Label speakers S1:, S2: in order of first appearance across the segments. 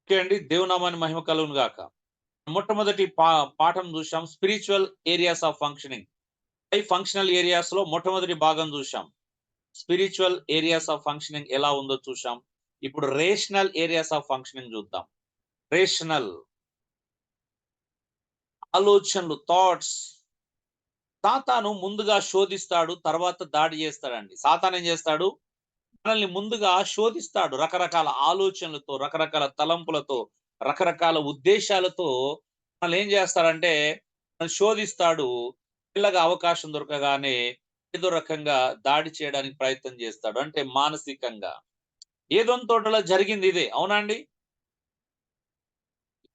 S1: Okay అండి. దేవునామాన్ని మహిమ కలుగును గాక. మొట్టమొదటి పాఠం చూసాం. Spiritual areas of functioning. 5 functional areas లో మొట్టమొదటి భాగం చూసాం. స్పిరిచువల్ ఏరియాస్ ఆఫ్ ఫంక్షనింగ్ ఎలా ఉందో చూసాం. ఇప్పుడు రేషనల్ ఏరియాస్ ఆఫ్ ఫంక్షనింగ్ చూద్దాం. రేషనల్ ఆలోచనలు, థాట్స్. సాతాను ముందుగా శోధిస్తాడు, తర్వాత దాడి చేస్తాడండి. సాతాను ఏం చేస్తాడు? మనల్ని ముందుగా శోధిస్తాడు. రకరకాల ఆలోచనలతో, రకరకాల తలంపులతో, రకరకాల ఉద్దేశాలతో మనల్ని ఏం చేస్తాడంటే మనల్ని శోధిస్తాడు. పిల్లగా అవకాశం దొరకగానే ఏదో రకంగా దాడి చేయడానికి ప్రయత్నం చేస్తాడు. అంటే మానసికంగా. ఏదోన్ తోటలో జరిగింది ఇదే. అవునా అండి?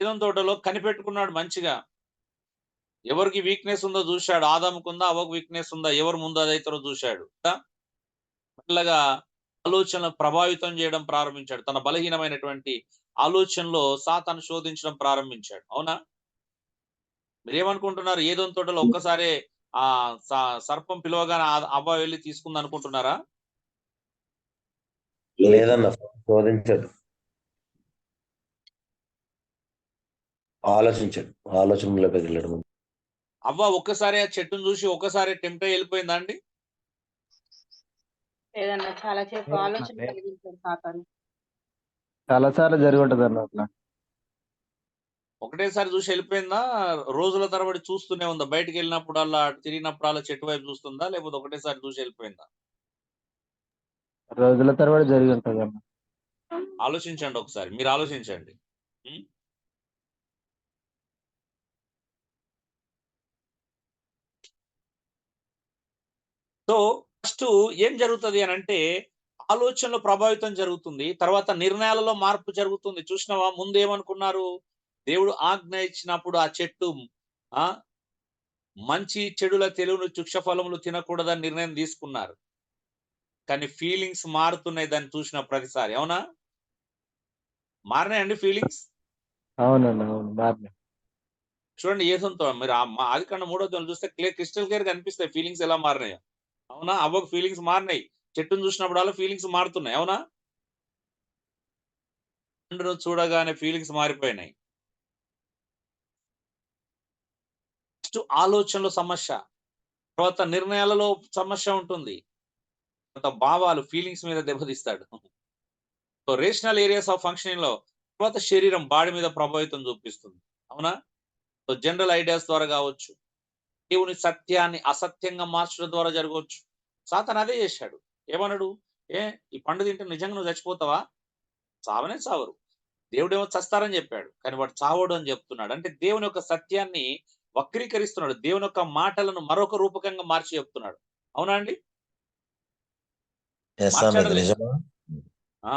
S1: ఏదోన్ తోటలో కనిపెట్టుకున్నాడు మంచిగా. ఎవరికి వీక్‌నెస్ ఉందో చూశాడు. ఆదాముకుందా? అవ్వకు వీక్‌నెస్ ఉందా? ఎవరు ముందు అదైతారో చూశాడు. మెల్లగా ఆలోచనలను ప్రభావితం చేయడం ప్రారంభించాడు. తన బలహీనమైనటువంటి ఆలోచనలో సాతాను శోధించడం ప్రారంభించాడు. అవునా? మీరేమనుకుంటున్నారు? ఏదోన్ తోటలో ఒక్కసారే స సర్పం పిలవగానే అవ్వ వెళ్లి తీసుకుందనుకుంటున్నారా?
S2: లేదన్న శోధించాడు, ఆలోచించాడు, ఆలోచనలోకి వెళ్ళడం.
S1: అవ్వ ఒక్కసారి ఆ చెట్టును చూసి ఒక్కసారి టెంప్ట్ అయ్యి వెళ్ళిపోయిందా అండి?
S3: లేదన్నా చాలా సేపు ఆలోచన కలిగించాడు సాతాను.
S4: చాలా సార్లు జరిగి ఉంటది అన్న అట్లా.
S1: ఒకటేసారి చూసి వెళ్ళిపోయిందా? రోజుల తరబడి చూస్తూనే ఉందా? బయటికెళ్ళినప్పుడల్లా, తిరిగినప్పుడల్లా చెట్టు వైపు చూస్తుందా? లేకపోతే ఒకటేసారి చూసి వెళ్ళిపోయిందా?
S4: రోజుల తరబడి జరిగి ఉంటది అన్న.
S1: ఆలోచించండి ఒకసారి. మీరు ఆలోచించండి. హ్మ్. సో, ఫస్టు ఏం జరుగుతది అనంటే, ఆలోచనలో ప్రభావితం జరుగుతుంది. తర్వాత నిర్ణయాలలో మార్పు జరుగుతుంది. చూసినావా? ముందేమనుకున్నారు? దేవుడు ఆజ్ఞ ఇచ్చినప్పుడు ఆ చెట్టు ఆ! మంచి చెడుల తెలివిని వృక్ష ఫలములు తినకూడదని నిర్ణయం తీసుకున్నారు. కానీ ఫీలింగ్స్ మారుతున్నాయి దాన్ని చూసిన ప్రతిసారి. అవునా? మారినాయండి ఫీలింగ్స్?
S4: అవునన్న, అవును మారినాయి.
S1: చూడండి యేసుతో మీరు ఆదికాండం 3వ అధ్యాయంలో చూస్తే క్రిస్టల్ క్లియర్‌గా కనిపిస్తాయి ఫీలింగ్స్ ఎలా మారినాయో. అవునా? అవ్వకు ఫీలింగ్స్ మారినాయి. చెట్టుని చూసినప్పుడల్లా ఫీలింగ్స్ మారుతున్నాయి. అవునా? పండును చూడగానే ఫీలింగ్స్ మారిపోయినాయి. ఫస్ట్ ఆలోచనలో సమస్య. తర్వాత నిర్ణయాలలో సమస్య ఉంటుంది. తర్వాత భావాలు, ఫీలింగ్స్ మీద దెబ్బతీస్తాడు. సో, రేషనల్ ఏరియాస్ ఆఫ్ ఫంక్షనింగ్‌లో తర్వాత శరీరం బాడీ మీద ప్రభావితం చూపిస్తుంది. అవునా? సో, జనరల్ ఐడియాస్ ద్వారా కావచ్చు. దేవుని సత్యాన్ని అసత్యంగా మార్చడం ద్వారా జరగవచ్చు. సాతాను అదే చేశాడు. ఏమన్నాడు? ఈ పండు తింటే నిజంగా నువ్వు చచ్చిపోతావా? చావనే చావరు. దేవుడేమో చస్తారని చెప్పాడు. కానీ వాడు చావడు అని చెప్తున్నాడు. అంటే దేవుని యొక్క సత్యాన్ని వక్రీకరిస్తున్నాడు. దేవుని యొక్క మాటలను మరొక రూపకంగా మార్చి చెప్తున్నాడు. అవునా అండి? మార్చాడా లేదా? ఆ!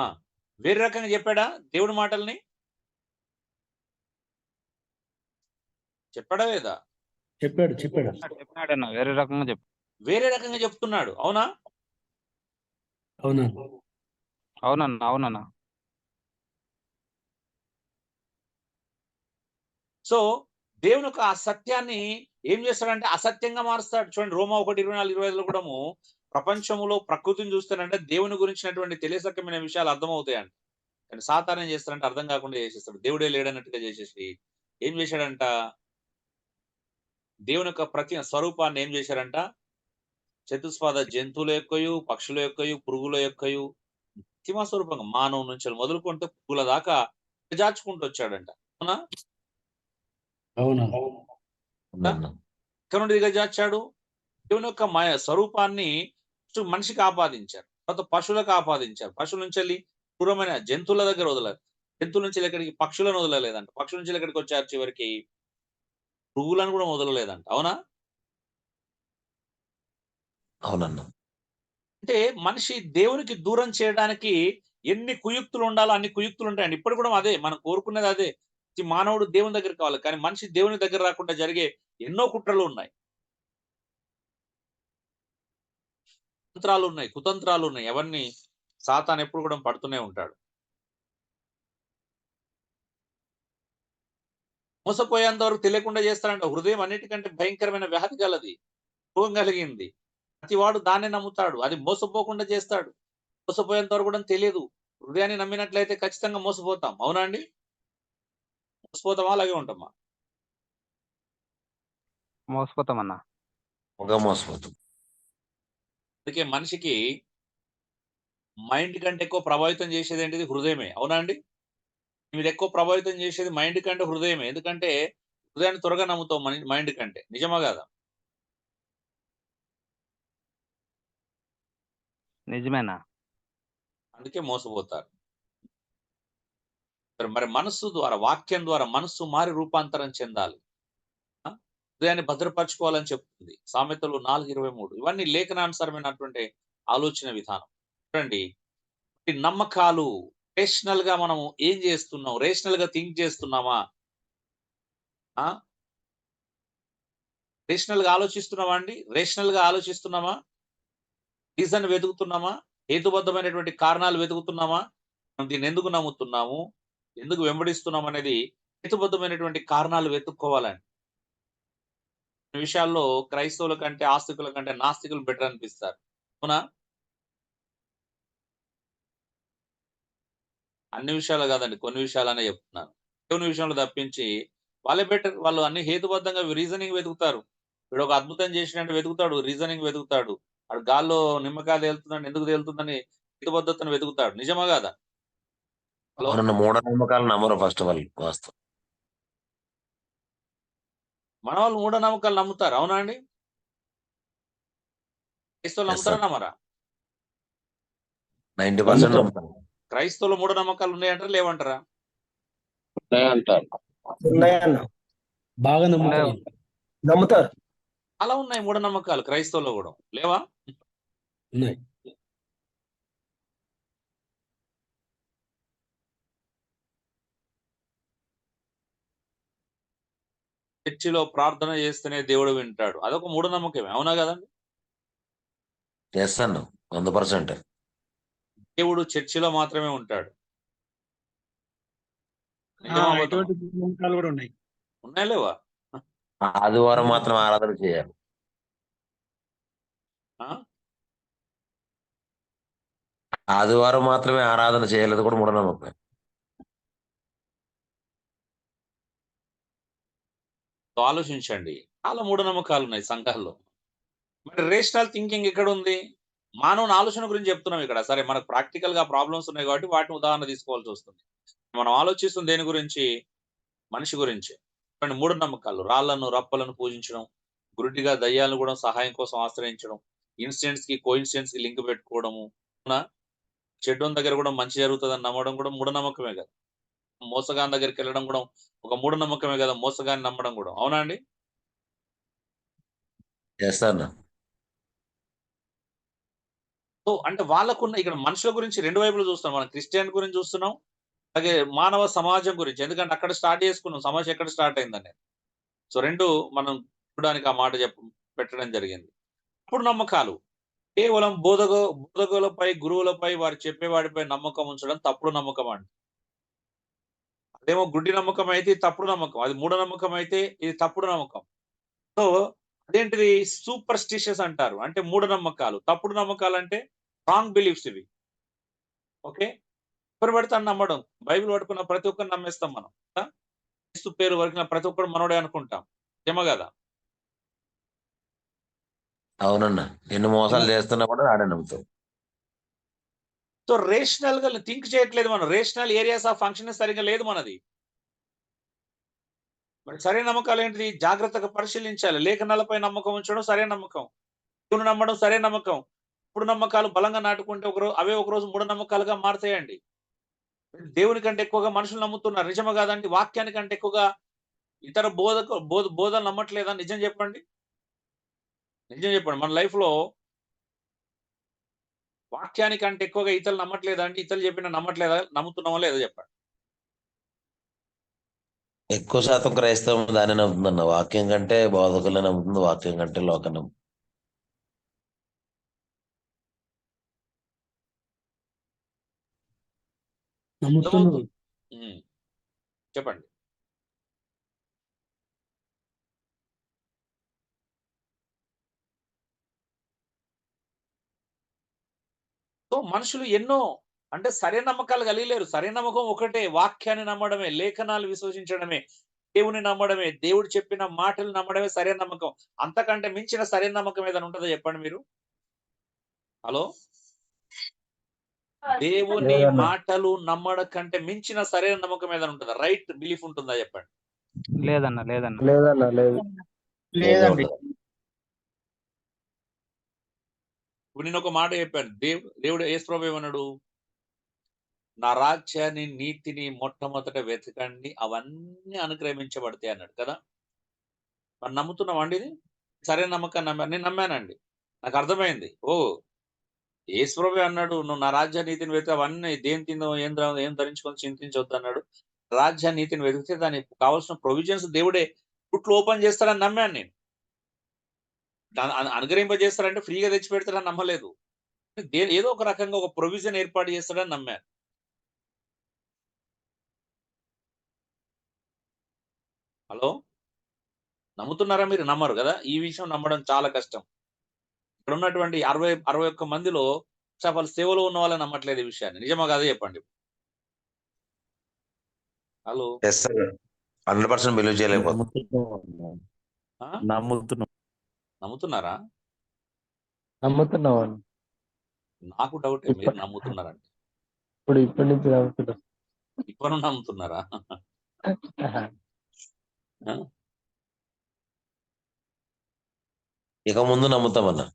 S1: వేరే రకంగా చెప్పాడా దేవుడి మాటల్ని? చెప్పాడా లేదా?
S5: చెప్పినాడన్న వేరే రకంగా
S1: వేరే రకంగా చెప్తున్నాడు. అవునా?
S5: అవునన్నా.
S1: సో, దేవుని యొక్క ఆ సత్యాన్ని ఏం చేస్తాడంటే అసత్యంగా మారుస్తాడు. చూడండి రోమా 1:24, 25లో కూడాము ప్రపంచంలో ప్రకృతిని చూస్తేనంటే దేవుని గురించినటువంటి తెలియసక్కమైన విషయాలు అర్థమవుతాయంట. కానీ సాతాను ఏం చేస్తాడంటే అర్థం కాకుండా చేసేస్తాడు. దేవుడే లేడన్నట్టుగా చేసేసి ఏం చేశాడంట? దేవుని యొక్క ప్రతి స్వరూపాన్ని ఏం చేశారంట? చతుస్పాద జంతువుల యొక్కయు, పక్షుల యొక్కయు, పురుగుల యొక్కయు అంతిమ స్వరూపంగా మానవుడి నుంచి మొదలుకుంటే పురుగుల దాకా దిగజార్చుకుంటూ వచ్చాడంట. అవునా? ఎక్కడ నుండి దిగజార్చాడు? దేవుని యొక్క స్వరూపాన్ని ఫస్ట్ మనిషికి ఆపాదించారు. తర్వాత పశువులకు ఆపాదించారు. పశువుల నుంచి వెళ్ళి క్రూరమైన జంతువుల దగ్గర వదలరు. జంతువుల నుంచి ఎక్కడికి పక్షులను వదలలేదంట. పక్షుల నుంచి ఎక్కడికి వచ్చారు చివరికి? పురుగులను కూడా వదలలేదంట. అవునా?
S2: అవునన్నా.
S1: అంటే మనిషి దేవునికి దూరం చేయడానికి ఎన్ని కుయుక్తులు ఉండాలో అన్ని కుయుక్తులు ఉంటాయండి. ఇప్పుడు కూడా అదే మనం కోరుకునేది అదే. మానవుడు దేవుని దగ్గరికి కావాలి. కానీ మనిషి దేవుని దగ్గర రాకుండా జరిగే ఎన్నో కుట్రలు ఉన్నాయి. తంత్రాలు ఉన్నాయి, కుతంత్రాలు ఉన్నాయి. ఎవరిని సాతాను ఎప్పుడు కూడా పడుతూనే ఉంటాడు. మోసపోయేంత వరకు తెలియకుండా చేస్తాడంట. హృదయం అన్నిటికంటే భయంకరమైన వ్యాధి గలది. రోగం కలిగింది. ప్రతివాడు దాన్నే నమ్ముతాడు. అది మోసపోకుండా చేస్తాడు. మోసపోయేంత వరకు కూడా తెలియదు. హృదయాన్ని నమ్మినట్లయితే ఖచ్చితంగా మోసపోతాం. అవునా అండి? మోసపోతామా అలాగే ఉంటామా?
S5: మోసపోతామన్నా.
S2: ఒక మోసపోతాం.
S1: అందుకే మనిషికి మైండ్ కంటే ఎక్కువ ప్రభావితం చేసేది ఏంటిది? హృదయమే. అవునా అండి? మీరు ఎక్కువ ప్రభావితం చేసేది మైండ్ కంటే హృదయమే. ఎందుకంటే హృదయాన్ని త్వరగా నమ్ముతాం మైండ్ కంటే. నిజమా కాదా?
S5: నిజమేనా?
S1: అందుకే మోసపోతారు. మరి మనస్సు ద్వారా, వాక్యం ద్వారా మనస్సు మారి రూపాంతరం చెందాలి. ఆ? హృదయాన్ని భద్రపరచుకోవాలని చెప్తుంది సామెతలు 4:23. ఇవన్నీ లేఖనానుసారమైనటువంటి ఆలోచన విధానం. చూడండి, ఈ నమ్మకాలు రేషనల్ గా మనం ఏం చేస్తున్నాం? రేషనల్ గా థింక్ చేస్తున్నామా? ఆ? రేషనల్ గా ఆలోచిస్తున్నామా అండి? రేషనల్ గా ఆలోచిస్తున్నామా? రీజన్ వెతుకుతున్నామా? హేతుబద్ధమైనటువంటి కారణాలు వెతుకుతున్నామా? మనం దీన్ని ఎందుకు నమ్ముతున్నాము? ఎందుకు వెంబడిస్తున్నాం అనేది హేతుబద్ధమైనటువంటి కారణాలు వెతుక్కోవాలండి. ఈ విషయాల్లో క్రైస్తవుల కంటే, ఆస్తికుల కంటే నాస్తికులు బెటర్ అనిపిస్తారు. అవునా? అన్ని విషయాలు కాదండి. కొన్ని విషయాలనే చెప్తున్నాను. దేవుని విషయంలో తప్పించి వాళ్ళే బెటర్. వాళ్ళు అన్ని హేతుబద్ధంగా రీజనింగ్ వెతుకుతారు. వీడు ఒక అద్భుతం చేసినట్టు వెతుకుతాడు. రీజనింగ్ వెతుకుతాడు. ఆడు గాల్లో నిమ్మకాయ తేలుతుందని ఎందుకు తేలుతుందని హేతుబద్ధతను వెతుకుతాడు. నిజమా కాదా? హలో!
S2: అవునన్న, మూఢనమ్మకాలు నమ్మరు ఫస్ట్ వాళ్ళు వాస్తవం.
S1: మన వాళ్ళు మూఢనమ్మకాలు నమ్ముతారు. అవునా అండి? క్రైస్తవులు
S2: ఎస్
S1: నమ్ముతారా
S2: సార్.
S1: నమ్మరా?
S2: 90% నమ్ముతారు.
S1: క్రైస్తవులు మూఢనమ్మకాలు ఉన్నాయంటారా? లేవంటారా?
S6: ఉన్నాయంటారు.
S7: ఉన్నాయన్న బాగా నమ్ముతారు
S5: ఉన్నాయి.
S7: నమ్ముతారు
S1: చాలా ఉన్నాయి మూఢనమ్మకాలు క్రైస్తవుల్లో కూడా. లేవా?
S7: ఉన్నాయి.
S1: చర్చిలో ప్రార్థన చేస్తేనే దేవుడు వింటాడు. అదొక మూఢనమ్మకమే. అవునా కదండి?
S2: ఎస్ అన్న, 100%.
S1: దేవుడు చర్చిలో మాత్రమే ఉంటాడు. నిజమా అబద్ధమా?
S7: ఎటువంటి నమ్మకాలు కూడా ఉన్నాయి.
S1: ఉన్నాయా లేవా?
S2: ఆదివారం మాత్రం ఆరాధన చేయాలి.
S1: ఆ?
S2: ఆదివారం మాత్రమే ఆరాధన చేయలేదు కూడా మూఢనమ్మకం.
S1: సో ఆలోచించండి. చాలా మూఢనమ్మకాలు ఉన్నాయి సంఘాల్లో. మరి రేషనల్ థింకింగ్ ఎక్కడ ఉంది? మానవుని ఆలోచన గురించి చెప్తున్నాం ఇక్కడ. సరే, మనకు ప్రాక్టికల్ గా ప్రాబ్లమ్స్ ఉన్నాయి కాబట్టి వాటిని ఉదాహరణ తీసుకోవాల్సి వస్తుంది. మనం ఆలోచిస్తుంది దేని గురించి? మనిషి గురించి. చూడండి, మూఢనమ్మకాలు రాళ్లను, రప్పలను పూజించడం, గురుడిగా దయ్యాలను కూడా సహాయం కోసం ఆశ్రయించడం, ఇన్సిడెంట్స్ కి కోఇన్సిడెంట్స్ కి లింక్ పెట్టుకోవడము, అవునా? చెడ్డోని దగ్గర కూడా మంచి జరుగుతుందని నమ్మడం కూడా మూఢనమ్మకమే కదా. మోసగాని దగ్గరికి వెళ్ళడం కూడా ఒక మూఢనమ్మకమే కదా. మోసగాన్ని నమ్మడం కూడా. అవునా అండి?
S2: ఎస్ అన్న.
S1: సో అంటే వాళ్ళకున్న ఇక్కడ మనుషుల గురించి రెండు వైపులు చూస్తున్నాం. మనం క్రిస్టియన్ గురించి చూస్తున్నాం. అలాగే మానవ సమాజం గురించి. ఎందుకంటే అక్కడ స్టార్ట్ చేసుకున్నాం. సమస్య ఎక్కడ స్టార్ట్ అయిందని. సో రెండు మనం చూడడానికి ఆ మాట పెట్టడం జరిగింది. ఇప్పుడు నమ్మకాలు కేవలం బోధకులపై, గురువులపై, వారు చెప్పేవాడిపై నమ్మకం ఉంచడం తప్పుడు నమ్మకం అండి. అదేమో గుడ్డి నమ్మకం అయితే ఇది తప్పుడు నమ్మకం. అది మూఢ నమ్మకం అయితే ఇది తప్పుడు నమ్మకం. సో అదేంటిది? సూపర్ స్టిషియస్ అంటారు. అంటే మూఢనమ్మకాలు. తప్పుడు నమ్మకాలు అంటే రాంగ్ బిలీఫ్స్ ఇవి. ఓకే. ఎవరు పడితే అని నమ్మడం. బైబిల్ పట్టుకున్న ప్రతి ఒక్కరిని నమ్మేస్తాం మనం. ఆ? క్రీస్తు పేరు వరికిన ప్రతి ఒక్కడు మనోడే అనుకుంటాం. ఏమో కదా?
S2: అవునన్న, ఎన్ని మోసాలు చేస్తున్నా కూడా ఆడే నమ్ముతాం.
S1: సో రేషనల్ గా థింక్ చేయట్లేదు మనం. రేషనల్ ఏరియాస్ ఆఫ్ ఫంక్షన్ సరిగ్గా లేదు మనది. మరి సరైన నమ్మకాలు ఏంటిది? జాగ్రత్తగా పరిశీలించాలి. లేఖనాలపై నమ్మకం ఉంచడం సరైన నమ్మకం. దేవుని నమ్మడం సరైన నమ్మకం. ఇప్పుడు నమ్మకాలు బలంగా నాటుకుంటే అవే ఒకరోజు మూఢనమ్మకాలుగా మారుతాయండి. దేవుని కంటే ఎక్కువగా మనుషులు నమ్ముతున్నారు. నిజమా కాదండి? వాక్యాని కంటే ఎక్కువగా ఇతర బోధలు నమ్మట్లేదా? నిజం చెప్పండి. నిజం చెప్పండి. మన లైఫ్ లో వాక్యానికంటే ఎక్కువగా ఇతరులు నమ్మట్లేదా అండి? ఇతరులు చెప్పిన నమ్మట్లేదా? నమ్ముతున్నామా లేదా చెప్పండి.
S2: ఎక్కువ శాతం క్రైస్తవం దాన్ని నమ్ముతుందన్న. వాక్యం కంటే బోధకులే నమ్ముతుంది, వాక్యం కంటే లోకం నమ్ముతుంది.
S7: నమ్ముతున్నారు.
S1: ఉమ్, చెప్పండి. సో మనుషులు ఎన్నో అంటే సరైన నమ్మకాలు కలిగలేరు. సరైన నమ్మకం ఒకటే, వాక్యాన్ని నమ్మడమే, లేఖనాలు విశ్వసించడమే, దేవుని నమ్మడమే, దేవుడు చెప్పిన మాటలు నమ్మడమే సరైన నమ్మకం. అంతకంటే మించిన సరైన నమ్మకం ఏదైనా ఉంటుందో చెప్పండి మీరు? హలో, దేవుని
S4: లేదన్న.
S1: మాటలు నమ్మడం కంటే మించిన సరైన నమ్మకం ఏదైనా ఉంటుందా? రైట్ బిలీఫ్ ఉంటుందా చెప్పండి?
S5: లేదన్న లేదన్న
S4: లేదన్న లేదు.
S2: లేదండి.
S1: ఇప్పుడు నేను ఒక మాట చెప్పాను. దేవుడు యేసుప్రభు ఏమన్నాడు? నా రాజ్యాన్ని, నీతిని మొట్టమొదట వెతకండి, అవన్నీ అనుగ్రహించబడతాయి అన్నాడు కదా. మరి నమ్ముతున్నామండి ఇది? సరైన నమ్మకాన్ని నమ్మాను. నేను నమ్మానండి. నాకు అర్థమైంది. ఓ, యేసుప్రభు అన్నాడు, నువ్వు నా రాజ్య నీతిని వెతికి అవన్నీ దేని తిందో ఏం ధరించుకొని చింతించవద్దు అన్నాడు. రాజ్య నీతిని వెతికితే దానికి కావాల్సిన ప్రొవిజన్స్ దేవుడే పుట్లు ఓపెన్ చేస్తాడని నమ్మాను నేను. అనుగ్రహింపజేస్తాడంటే ఫ్రీగా తెచ్చి పెడతాడని నమ్మలేదు. ఏదో ఒక రకంగా ఒక ప్రొవిజన్ ఏర్పాటు చేస్తాడని నమ్మాను. హలో, నమ్ముతున్నారా మీరు? నమ్మరు కదా. ఈ విషయం నమ్మడం చాలా కష్టం. ఇక్కడ ఉన్నటువంటి 61 మందిలో వాళ్ళు సేవలో ఉన్న వాళ్ళని నమ్మట్లేదు ఈ విషయాన్ని. నిజమా కాదా చెప్పండి? హలో,
S2: 100% బిలీవ్ చేయలేకపోతుంది.
S1: నమ్ముతున్నారా?
S4: నమ్ముతున్నాం అన్న.
S1: నాకు డౌటే మీరు నమ్ముతున్నారంటే.
S4: ఇప్పటి నుంచి నమ్ముతున్నాం.
S1: ఇప్పుడు నమ్ముతున్నారా?
S2: ఇక ముందు నమ్ముతామన్నా.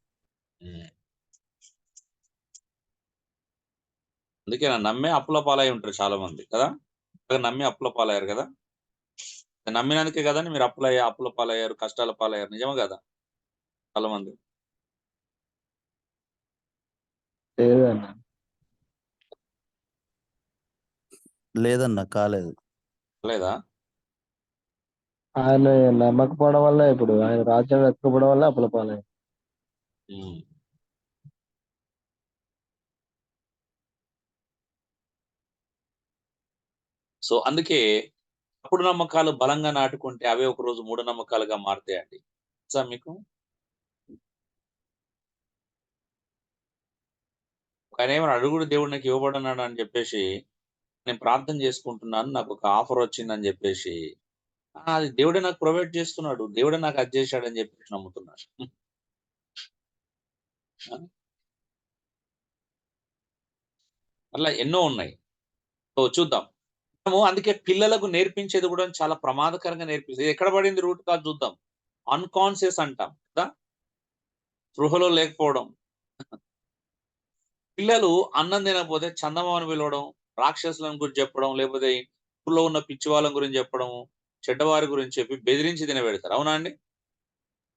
S1: అందుకే నమ్మే అప్పుల పాలై ఉంటారు చాలా మంది కదా. నమ్మి అప్పుల పాలయ్యారు కదా. నమ్మినందుకే కదండి మీరు అప్పుల పాలయ్యారు, కష్టాల పాలయ్యారు. నిజమా కదా? చాలా మంది.
S4: లేదన్న.
S8: లేదన్నా కాలేదు.
S1: లేదా?
S4: ఆయన నమ్మకపోవడం వల్ల ఇప్పుడు ఆయన రాజ్యం ఎత్తుకోవడం వల్ల అప్పుల పాలయ్యారు.
S1: సో అందుకే అప్పుడు నమ్మకాలు బలంగా నాటుకుంటే అవే ఒక రోజు మూఢనమ్మకాలుగా మారుతాయండి. సార్ మీకు ఆయన ఏమైనా అడుగుడు దేవుడు నాకు ఇవ్వబడన్నాడు అని చెప్పేసి నేను ప్రార్థన చేసుకుంటున్నాను, నాకు ఒక ఆఫర్ వచ్చిందని చెప్పేసి అది దేవుడే నాకు ప్రొవైడ్ చేస్తున్నాడు, దేవుడే నాకు అది చేశాడని చెప్పేసి నమ్ముతున్నాడు. అట్లా ఎన్నో ఉన్నాయి. సో చూద్దాం. మనము అందుకే పిల్లలకు నేర్పించేది కూడా చాలా ప్రమాదకరంగా నేర్పిస్తుంది. ఎక్కడ పడింది రూట్ కాదు చూద్దాం. అన్కాన్షియస్ అంటాం కదా, స్పృహలో లేకపోవడం. పిల్లలు అన్నం తినకపోతే చందమామను పిలవడం, రాక్షసులను గురించి చెప్పడం, లేకపోతే ఊళ్ళో ఉన్న పిచ్చి వాళ్ళ గురించి చెప్పడం, చెడ్డవారి గురించి చెప్పి బెదిరించి తినబెడతారు. అవునా అండి?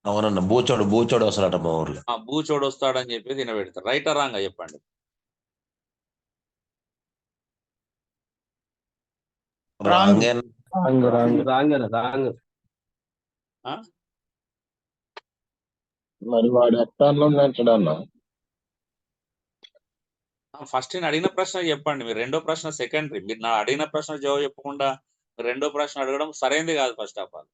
S2: అవునన్నా. బూచోడు వస్తాడట మా ఊర్లో.
S1: బూచోడు వస్తాడని చెప్పి తినబెడతారు. రైటా రాంగా చెప్పండి?
S2: రాంగే.
S6: మరి వాడు ఎట్టాలో అంటాడన్నా.
S1: ఫస్ట్ నేను అడిగిన ప్రశ్న చెప్పండి. మీరు రెండో ప్రశ్న సెకండరీ. మీరు నా అడిగిన ప్రశ్న జవాబు చెప్పకుండా రెండో ప్రశ్న అడగడం సరైనది కాదు. ఫస్ట్ ఆఫ్ ఆల్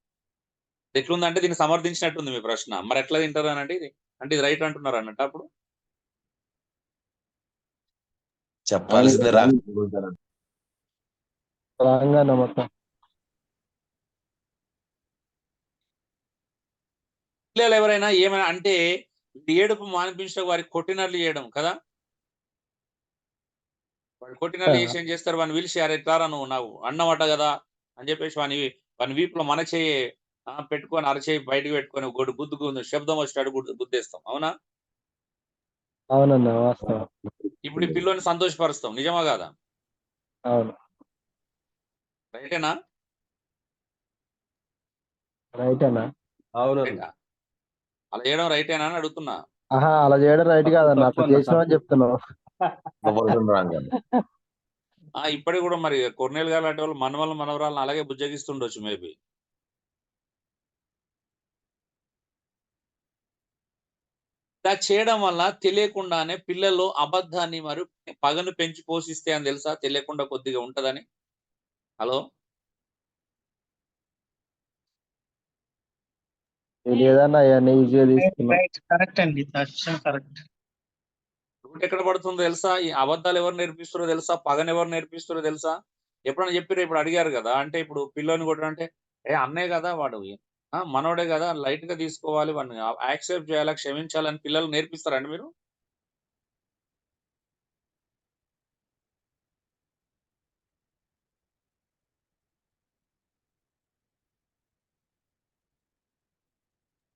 S1: ఎట్లుందంటే దీన్ని సమర్థించినట్టుంది మీ ప్రశ్న. మరి ఎట్లా తింటారు అనంటే ఇది అంటే ఇది రైట్ అంటున్నారు అన్నట్టు. అప్పుడు
S2: చెప్పాల్సింది
S4: రాంగా నమ్మకం.
S1: పిల్లలు ఎవరైనా ఏమైనా అంటే ఏడుపు మానిపించడం, వారికి కొట్టినట్లు చేయడం కదా. వాడు కొట్టినట్లు చేసి ఏం చేస్తారు, వాడిని పిలిచి అరే ఎట్లారా నువ్వు నాకు అన్నమాట కదా అని చెప్పేసి వాని వీపులో మన చేయి పెట్టుకొని అరచేయి బయటకు పెట్టుకొని గుద్దు శబ్దం వచ్చేటాడు గుద్దేస్తాం. అవునా?
S4: అవునన్నా వాస్తవం.
S1: ఇప్పుడు ఈ పిల్లోని సంతోషపరుస్తాం. నిజమా కాదా?
S4: అవును.
S1: రైటేనా?
S4: రైటేనా?
S1: రైటా? అలా చేయడం రైటేనా అని అడుగుతున్నా.
S4: అలా చేయడం రైట్ కాదన్న, అట్లా చేసినావు అని చెప్తున్నావు.
S1: ఇప్పటికి కూడా మరి కొర్నేలు గారు లాంటి వాళ్ళు మనవరాలను అలాగే బుజ్జగిస్తుండొచ్చు మేబీ. ఇలా చేయడం వల్ల తెలియకుండానే పిల్లల్లో అబద్ధాన్ని మరియు పగను పెంచి పోషిస్తే అని తెలుసా? తెలియకుండా కొద్దిగా ఉంటదని. హలో,
S4: తెలియదన్న అవన్నీ ఈజీగా తీసుకున్నాం.
S7: కరెక్ట్ అండి. కరెక్ట్.
S1: రూట్ ఎక్కడ పడుతుందో తెలుసా? ఈ అబద్ధాలు ఎవరు నేర్పిస్తారో తెలుసా? పగని ఎవరు నేర్పిస్తారో తెలుసా? ఎప్పుడైనా చెప్పిర్రా? ఇప్పుడు అడిగారు కదా! అంటే ఇప్పుడు పిల్లోని కొట్టడంటే, ఏ అన్నయ్య కదా వాడు, మనోడే కదా లైట్‌గా తీసుకోవాలి, వాడిని యాక్సెప్ట్ చేయాలా, క్షమించాలని పిల్లలకు నేర్పిస్తారండి మీరు?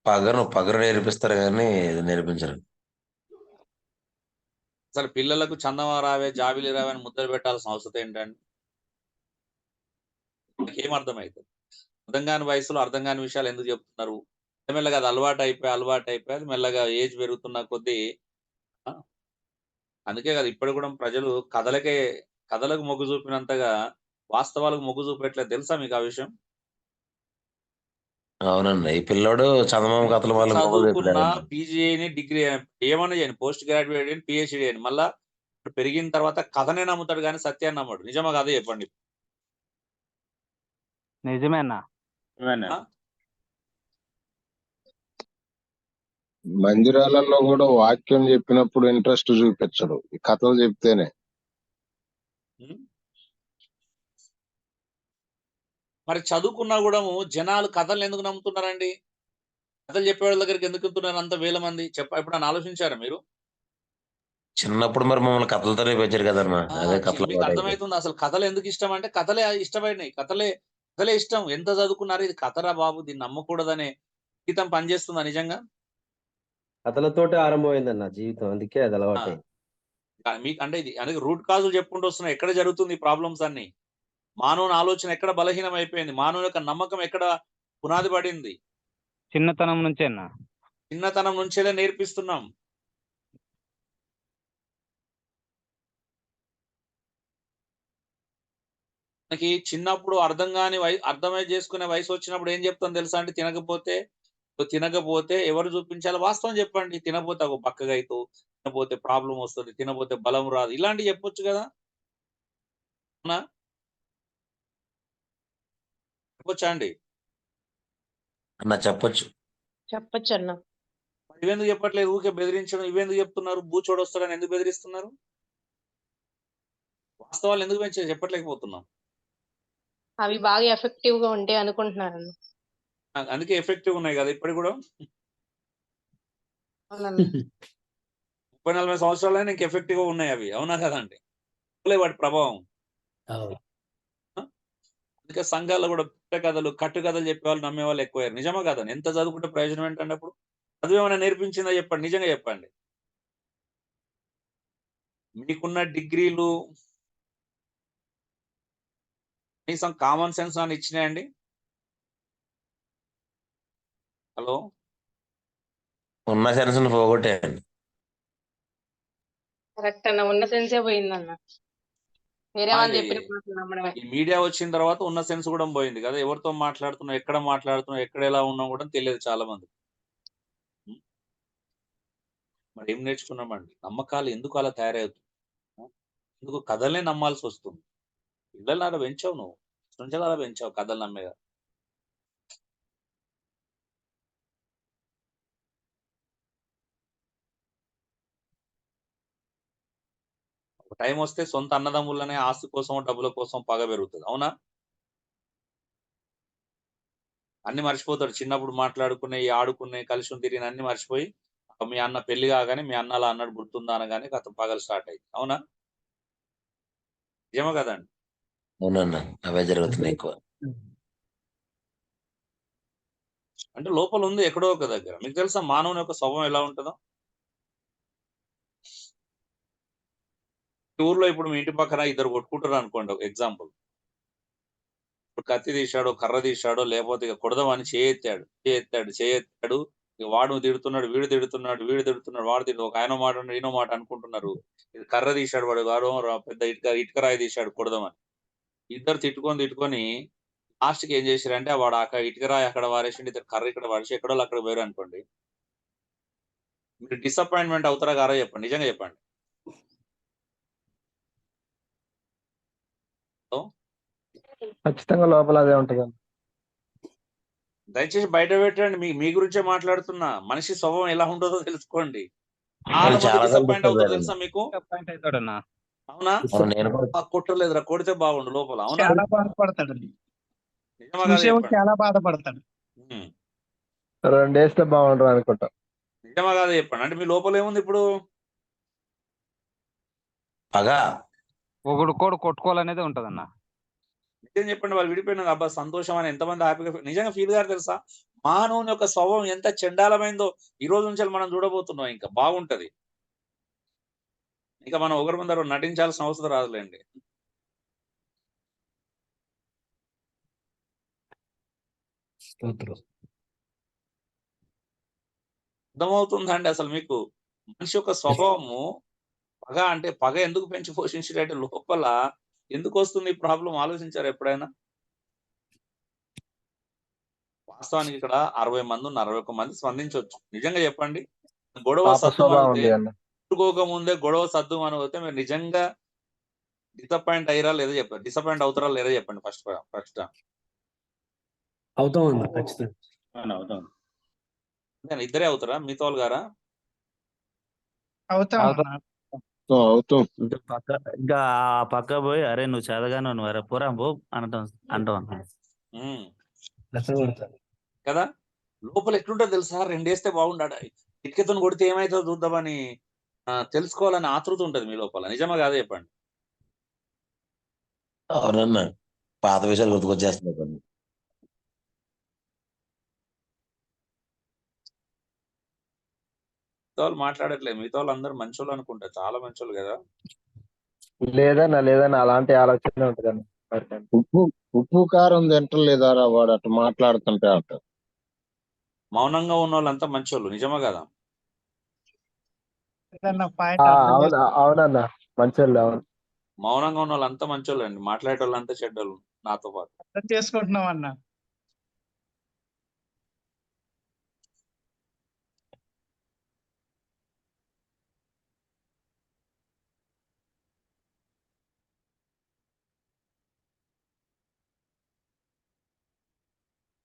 S2: పగరు నేర్పిస్తారు కానీ ఇది నేర్పించరు.
S1: అసలు పిల్లలకు చందమా రావే, జాబిలి రావే అని ముద్ర పెట్టాల్సిన అవసరం ఏంటండి? ఏం అర్థమైతది? అర్థం కాని వయసులో అర్థం కాని విషయాలు ఎందుకు చెప్తున్నారు? మెల్లమెల్లగా అది అలవాటయిపోయి అది మెల్లగా ఏజ్ పెరుగుతున్న కొద్దీ ఆ! అందుకే కదా ఇప్పటికి కూడా ప్రజలు కథలకు మొగ్గు చూపినంతగా వాస్తవాలకు మొగ్గు చూపట్లేదు. తెలుసా మీకు ఆ విషయం?
S2: అవునండి. ఈ పిల్లోడు చందమామ కథలు
S1: ఎంత
S2: వాళ్ళకి మొదలు
S1: చదువుకున్నా
S2: చెప్పాడండి.
S1: పీజీ చేయని, డిగ్రీ ఏమన్నా చేయని, పోస్ట్ గ్రాడ్యుయేట్ చేయని, పీహెచ్‌డీ చేయని, మళ్ళా పెరిగిన తర్వాత కథనే నమ్ముతాడు గానీ సత్యాన్ని నమ్మడు. నిజమా కాదా చెప్పండి?
S5: నిజమే అన్న.
S1: ఆ!
S6: మందిరాలలో కూడా వాక్యం చెప్పినప్పుడు ఇంట్రెస్ట్ చూపించడు, ఈ కథలు చెప్తేనే.
S1: హ్మ్. మరి చదువుకున్నా గూడాము జనాలు కథలను ఎందుకు నమ్ముతున్నారండి? కథలు చెప్పేవాళ్ళ దగ్గరికి ఎందుకు వెళ్తున్నారు అంత వేల మంది? ఎప్పుడన్నా ఆలోచించారా మీరు?
S2: చిన్నప్పుడు మరి మమ్మల్ని కథలతోనే పెంచారు కదన్నా. అదే కథలు
S1: మీకు
S2: పాడైపోయి.
S1: అర్థమైతుందా? అసలు కథలు ఎందుకు ఇష్టం అంటే కథలే ఇష్టమైనయి. కథలే ఇష్టం. ఎంత చదువుకున్నారు ఇది కథరా బాబు! దీన్ని నమ్మకూడదనే జీవితం పనిచేస్తుందా నిజంగా?
S9: కథలతోటే ఆరంభమైందన్న జీవితం. అందుకే అది
S1: ఆ!
S9: అలవాటైంది.
S1: మీకు అంటే ఇది అనేది రూట్ కాజులు చెప్పుకుంటూ వస్తున్నాయి. ఎక్కడ జరుగుతుంది ఈ ప్రాబ్లమ్స్ అన్నీ? మానవుని ఆలోచన ఎక్కడ బలహీనం అయిపోయింది? మానవుని యొక్క నమ్మకం ఎక్కడ పునాది పడింది?
S5: చిన్నతనం నుంచే అన్న.
S1: చిన్నతనం నుంచేలే నేర్పిస్తున్నాం. మనకి చిన్నప్పుడు అర్థమై చేసుకునే వయసు వచ్చినప్పుడు ఏం చెప్తాం తెలుసా అండి? తినకపోతే ఎవరు చూపించాలో వాస్తవం చెప్పండి. తినపోతే అగో బక్కగా అయితావు. తినపోతే ప్రాబ్లమ్ వస్తది. తినపోతే బలం రాదు. ఇలాంటివి చెప్పొచ్చు గదా! అవునా? చెప్పొచ్చా అండి?
S2: అన్న చెప్పొచ్చు.
S3: చెప్పొచ్చన్న.
S1: మరి ఇవెందుకు చెప్పట్లేదు? ఊకే బెదిరించడం ఇవెందుకు చెప్తున్నారు? బూచోడొస్తాడని ఎందుకు బెదిరిస్తున్నారు? వాస్తవాలు ఎందుకు చెప్పట్లేకపోతున్నాం?
S3: అవి బాగా ఎఫెక్టివ్‌గా ఉంటాయి అనుకుంటున్నారన్న.
S1: అందుకే ఎఫెక్టివ్ ఉన్నాయి గదా! ఇప్పటికి గూడా.
S3: అవునన్న.
S1: 30, 40 సంవత్సరాలైనా ఇంక ఎఫెక్టివ్‌గా ఉన్నాయి అవి. అవునా కదండీ? పోలే వాటి ప్రభావం.
S7: అవును.
S1: ఆ! అందుకే సంఘాల్లో గూడా కట్టుకథలు చెప్పేవాళ్ళు, నమ్మేవాళ్ళు ఎక్కువయ్యారు. నిజమా కాదా? ఎంత చదువుకుంటే ప్రయోజనం ఏంటండి అప్పుడు? చదువేమన్నా నేర్పించిందా చెప్పండి? నిజంగా చెప్పండి. మీకున్న డిగ్రీలు కనీసం కామన్ సెన్స్ అన్నా ఇచ్చినాయండి? హలో!
S2: ఉన్న సెన్స్‌ని పోగొట్టాయండి.
S3: కరెక్ట్ అన్న. ఉన్న సెన్సే పోయిందన్న. వేరే
S1: ఆ!
S3: వాళ్ళు
S1: ఈ
S3: చెప్పిన మాటలు నమ్మడమే.
S1: ఈ మీడియా వచ్చిన తర్వాత ఉన్న సెన్స్ గూడా పోయింది గదా! ఎవరితో మాట్లాడుతున్నాం, ఎక్కడ మాట్లాడుతున్నాం, ఎక్కడ ఎలా ఉన్నాం గూడా తెలియదు చాలా మందికి. హ్మ్. మరి ఏం నేర్చుకున్నామండి? నమ్మకాలు ఎందుకు అలా తయారవుతున్నాయి? ఆ! ఎందుకు కథలనే నమ్మాల్సొస్తుంది? పిల్లల్ని అలా పెంచావు నువ్వు. ఫస్ట్ నుంచి అలా పెంచావు కథలు నమ్మేలా. ఒక టైమొస్తే సొంత అన్నదమ్ములనే ఆస్తి కోసమో, డబ్బుల కోసం పగ పెరుగుతది. అవునా? అన్నీ మర్చిపోతాడు. చిన్నప్పుడు మాట్లాడుకున్నయి, ఆడుకున్నయి, కలిసి తిరిగినయి అన్నీ మర్చిపోయి, మీ అన్న పెళ్లి కాగానే మీ అన్న అలా అన్నాడు గుర్తుందా అనగానే ఖతం పగలు స్టార్ట్ అయితాయి. అవునా? నిజమే కదండీ!
S2: అవునన్నా. అవే
S7: అంటే
S2: జరుగుతున్నాయి ఎక్కువ.
S1: అంటే లోపల ఉంది ఎక్కడో ఒక దగ్గర. మీకు తెలుసా మానవుని యొక్క స్వభావం ఎలా ఉంటదో? ఈ ఊర్లో ఇప్పుడు మీ ఇంటి పక్కన ఇద్దరు కొట్టుకుంటున్నారనుకోండి ఒక ఎగ్జాంపుల్. ఇప్పుడు కత్తి తీశాడో, కర్ర తీశాడో లేపోతే ఇక కొడదామని చేయెత్తాడు. ఇక వాడు తిడుతున్నాడు, వీడు తిడుతున్నాడు, ఒక ఆయన మాట అన్నాడు, ఈయనో మాట అనుకుంటున్నారు. ఇది కర్ర తీశాడు వాడు పెద్ద ఇటుక రాయి తీశాడు కొడదామని. ఇద్దరు తిట్టుకొని లాస్ట్‌కి ఏం చేసిర్రంటే వాడు ఇటుక రాయి అక్కడ పారేసిండు. ఇతను కర్ర ఇక్కడ పడేసి ఎక్కడోళ్ళు అక్కడికి పోయారనుకోండి. మీరు డిసప్పాయింట్‌మెంట్ అవుతారా కారా చెప్పండి. నిజంగా చెప్పండి. సో,
S4: ఖచ్చితంగా లోపల అదే ఉంటదన్న.
S1: దయచేసి బయట పెట్టండి. మీ మీ గురించే మాట్లాడుతున్నా. మనిషి స్వభావం ఎలా ఉంటదో తెలుసుకోండి.
S2: కానీ
S1: మంది
S2: చాలా
S1: డిసప్పాయింట్ అవుతారు
S2: కనిపిస్తుంది
S1: తెలుసా మీకు?
S5: పాయింట్ అవుతాడన్నా.
S1: అవునా?
S2: నేను కూడా
S1: కొట్టలేదురా, కొడితే బాగుండు లోపల. అవునా?
S7: చాలా బాధపడతాడండి.
S1: నిజమా కాదా
S7: చూసేవాడు
S1: చెప్పండి.
S7: చాలా బాధపడతాడు.
S1: ఉమ్.
S4: 2 వేస్తే బాగుండరు అనుకుంటా.
S1: నిజమా కాదా చెప్పండి. అంటే మీ లోపల ఏముంది ఇప్పుడు?
S2: పగ.
S5: ఒకడు కోడు కొట్టుకోవాలనేది ఉంటదన్న.
S1: నిజం చెప్పండి, వాళ్ళు విడిపోయినది అబ్బా సంతోషం అని ఎంతమంది హ్యాపీగా నిజంగా ఫీల్ గారు తెలుసా? మానవుని యొక్క స్వభావం ఎంత చండాలమైందో ఈ రోజు నుంచి మనం చూడబోతున్నాం. ఇంకా బాగుంటది. ఇంకా మనం ఒకరి ముందర నటించాల్సిన అవసరం రాదులేండి.
S7: స్తోత్రం.
S1: అర్థమవుతుందండి అసలు మీకు? మనిషి యొక్క స్వభావము పగ. అంటే పగ ఎందుకు పెంచి పోషించాడంటే లోపల ఎందుకు వస్తుంది ఈ ప్రాబ్లం ఆలోచించారు ఎప్పుడైనా? వాస్తవానికి ఇక్కడ 60 మంది ఉన్న 61 మంది స్పందించవచ్చు. నిజంగా చెప్పండి, గొడవ
S4: పాప
S1: సద్దు
S4: స్వభావం
S1: అనితే
S4: ఉంది అన్న.
S1: ముందే గొడవ సద్దు అని పోతే మీరు నిజంగా డిసప్పాయింట్ అయ్యారా లేదా చెప్పండి. డిసప్పాయింట్ అవుతారా లేదా చెప్పండి ఫస్ట్.
S7: అవుతాం అన్న ఖచ్చితంగా.
S1: ఇద్దరే అవుతారా? మీతో వాళ్ళు గారా?
S7: అవుతాం
S5: అవుతాం.
S7: అన్న.
S6: అవుతాం.
S8: ఇంకా ఆ పక్క పోయి అరే నువ్వు చదవగానే నువ్వు అరే పోరా పో అంటాం అన్న.
S1: ఉమ్.
S7: కష్టపడతాడు.
S1: కదా? లోపల ఎట్లుంటో తెలుసా? 2 వేస్తే బాగుండాడు, ఇటుకతో కొడితే ఏమైతుందో చూద్దామని తెలుసుకోవాలని ఆతృత ఉంటది మీ లోపల. నిజమా కాదా చెప్పండి.
S2: అవునన్నా, పాత విషయాలు గుర్తుకొచ్చేస్తున్నాయి కొన్ని.
S1: మిగతా వాళ్ళు మాట్లాడట్లేదు. మిగతా వాళ్ళు అందరూ మంచోళ్ళు అనుకుంటా, చాలా మంచోళ్ళు కదా.
S4: లేదన్నా అలాంటి ఆలోచన ఉంటుందన్న.
S6: ఉప్పు ఉప్పు కారం తింటలేదారా వాడు అటు మాట్లాడుతుంటే అట.
S1: మౌనంగా ఉన్న వాళ్ళంతా మంచోళ్ళు. నిజమా కదా?
S7: ఏదన్నా పాయింట్ అర్థం
S4: అవునన్నా, మంచోళ్ళు. అవును.
S1: మౌనంగా ఉన్న వాళ్ళంతా మంచోళ్ళు అండి, మాట్లాడే వాళ్ళంతా చెడ్డోళ్ళు నాతో పాటు.
S7: చేసుకుంటున్నాం అన్న.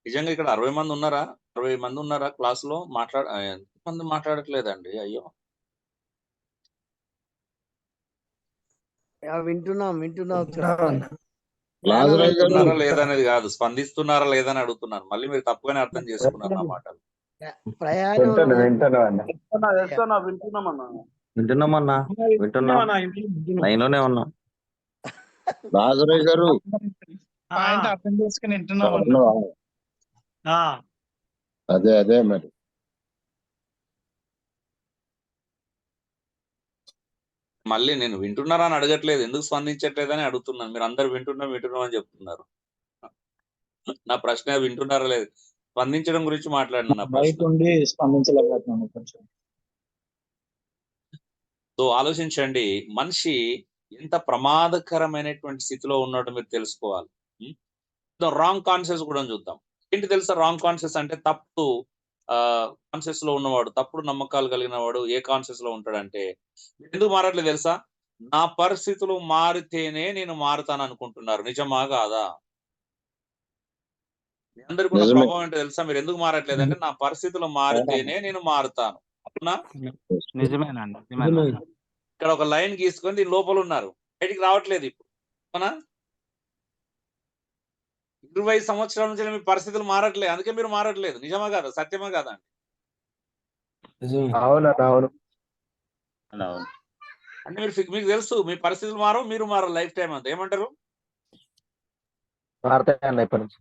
S1: నిజంగా ఇక్కడ 60 మంది ఉన్నారా? 60 మంది ఉన్నారా క్లాస్ లో? ఎంతమంది మాట్లాడట్లేదండి? అయ్యో.
S10: వింటున్నాం
S7: అన్న.
S6: లాజరయ్య గారు
S1: వింటున్నారా లేదా అనేది కాదు, స్పందిస్తున్నారా లేదా అని అడుగుతున్నాను. మళ్ళీ మీరు తప్పుగానే అర్థం చేసుకున్నారు నా మాటలు.
S10: ప్రయాణంలో
S4: వింటున్నా అన్న.
S8: వింటున్నామన్నా, వింటున్నాం, లైన్లోనే ఉన్నాం.
S6: లాజరయ్య గారు
S7: పాయింట్ అర్థం చేసుకుని వింటున్నాం అన్న.
S6: ఉన్నావా? అదే మరి.
S1: మళ్ళీ నేను వింటున్నారా అని అడగట్లేదు, ఎందుకు స్పందించట్లేదని అడుగుతున్నాను. మీరు అందరు వింటున్నాం అని చెప్తున్నారు. నా ప్రశ్న వింటున్నారా లేదు, స్పందించడం గురించి మాట్లాడిన నా ప్రశ్న.
S7: స్పందించలేకపోతున్నాను కొంచెం.
S1: సో ఆలోచించండి, మనిషి ఎంత ప్రమాదకరమైనటువంటి స్థితిలో ఉన్నాడో మీరు తెలుసుకోవాలి. రాంగ్ కాన్షియస్ కూడా చూద్దాం. ఏంటి తెలుసా రాంగ్ కాన్షియస్ అంటే? తప్పు కాన్షియస్ లో ఉన్నవాడు, తప్పుడు నమ్మకాలు కలిగిన వాడు ఏ కాన్షియస్ లో ఉంటాడంటే, ఎందుకు మారట్లేదు తెలుసా? నా పరిస్థితులు మారితేనే నేను మారుతాను అనుకుంటున్నారు. నిజమా కాదా? మీ అందరికి ఉన్న
S6: నిజమే.
S1: ప్రభావం ఏంటో తెలుసా? మీరు ఎందుకు మారట్లేదు అంటే, నా పరిస్థితులు మారితేనే నేను మారుతాను. అవునా?
S5: నిజమేనండి.
S1: ఇక్కడ ఒక లైన్ గీసుకొని దీని లోపల ఉన్నారు, బయటికి రావట్లేదు ఇప్పుడు. అవునా? 20 సంవత్సరాల నుంచి మీ పరిస్థితులు మారట్లేదు, అందుకే మీరు మారట్లేదు. నిజమా కాదా? సత్యమా కాదా అండి?
S4: అవునన్నా, అవును.
S1: అంటే మీకు తెలుసు మీ పరిస్థితులు మారవు, మీరు మారవు లైఫ్ టైం అంతా. ఏమంటారు?
S4: మారుతాయి అన్న ఇప్పటి నుంచి.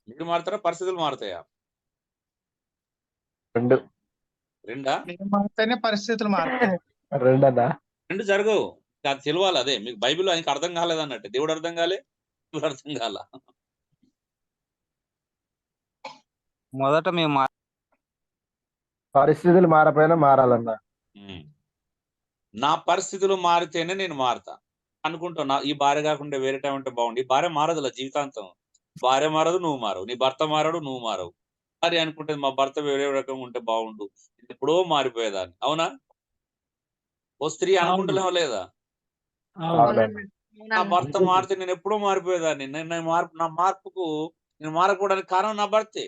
S1: మీరు మారుతారా, పరిస్థితులు మారుతాయా? రెండా?
S7: నేను మారితేనే పరిస్థితులు మారుతాయి.
S4: రెండన్నా.
S1: రెండు జరగవు. అది తెలియాలి. అదే మీకు బైబిల్లో ఆయనకి అర్థం కాలేదన్నట్టు. దేవుడు అర్థం కాలే, దేవుడు అర్థం కాల.
S5: మొదట మేము
S4: పరిస్థితులు మారపోయినా మారాలన్నా.
S1: నా పరిస్థితులు మారితేనే నేను మారుతా అనుకుంటున్నా. ఈ భార్య కాకుండా వేరే టైం ఉంటే బాగుంది. ఈ భార్య మారదులా జీవితాంతం. భార్య మారదు, నువ్వు మారవు. నీ భర్త మారడు, నువ్వు మారవు. భార్య అనుకుంటే మా భర్త వేరే రకంగా ఉంటే బాగుండు, ఎప్పుడో మారిపోయేదాన్ని. అవునా? ఓ స్త్రీ అనుకుంటలేమో లేదా? నా భర్త మారితే నేను ఎప్పుడో మారిపోయేదాన్ని. నా మార్పుకు నేను మారకపోవడానికి కారణం నా భర్తే.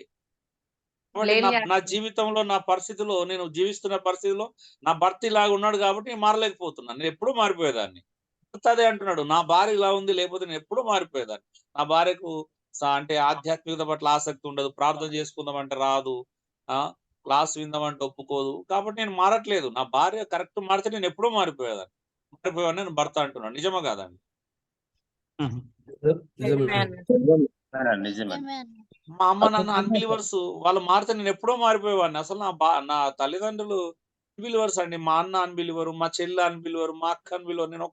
S1: కాబట్టి
S3: లేని
S1: నా జీవితంలో నా పరిస్థితిలో నేను జీవిస్తున్న పరిస్థితిలో నా భర్త ఇలాగ ఉన్నాడు కాబట్టి నేను మారలేకపోతున్నాను. నేను ఎప్పుడూ మారిపోయేదాన్ని. భర్త అదే అంటున్నాడు. నా భార్య ఇలా ఉంది లేకపోతే నేను ఎప్పుడూ మారిపోయేదాన్ని. నా భార్యకు అంటే ఆధ్యాత్మికత పట్ల ఆసక్తి ఉండదు. ప్రార్థన చేసుకుందామంటే రాదు. క్లాస్ విందామంటే ఒప్పుకోదు. కాబట్టి నేను మారట్లేదు. నా భార్య కరెక్ట్ మారితే నేను ఎప్పుడూ మారిపోయేదాన్ని. మారిపోయావని నేను భర్త అంటున్నాను. నిజమా కాదండి?
S2: నిజమే.
S1: మా అమ్మ నాన్న అన్బిలీవర్స్. వాళ్ళు మారితే నేను ఎప్పుడో మారిపోయేవాడిని. అసలు నా తల్లిదండ్రులు అన్బిలీవర్స్ అండి. మా అన్న అన్బిలీవరు, మా చెల్లి అన్బిలీవరు, మా అక్క అన్బిలీవరు. నేను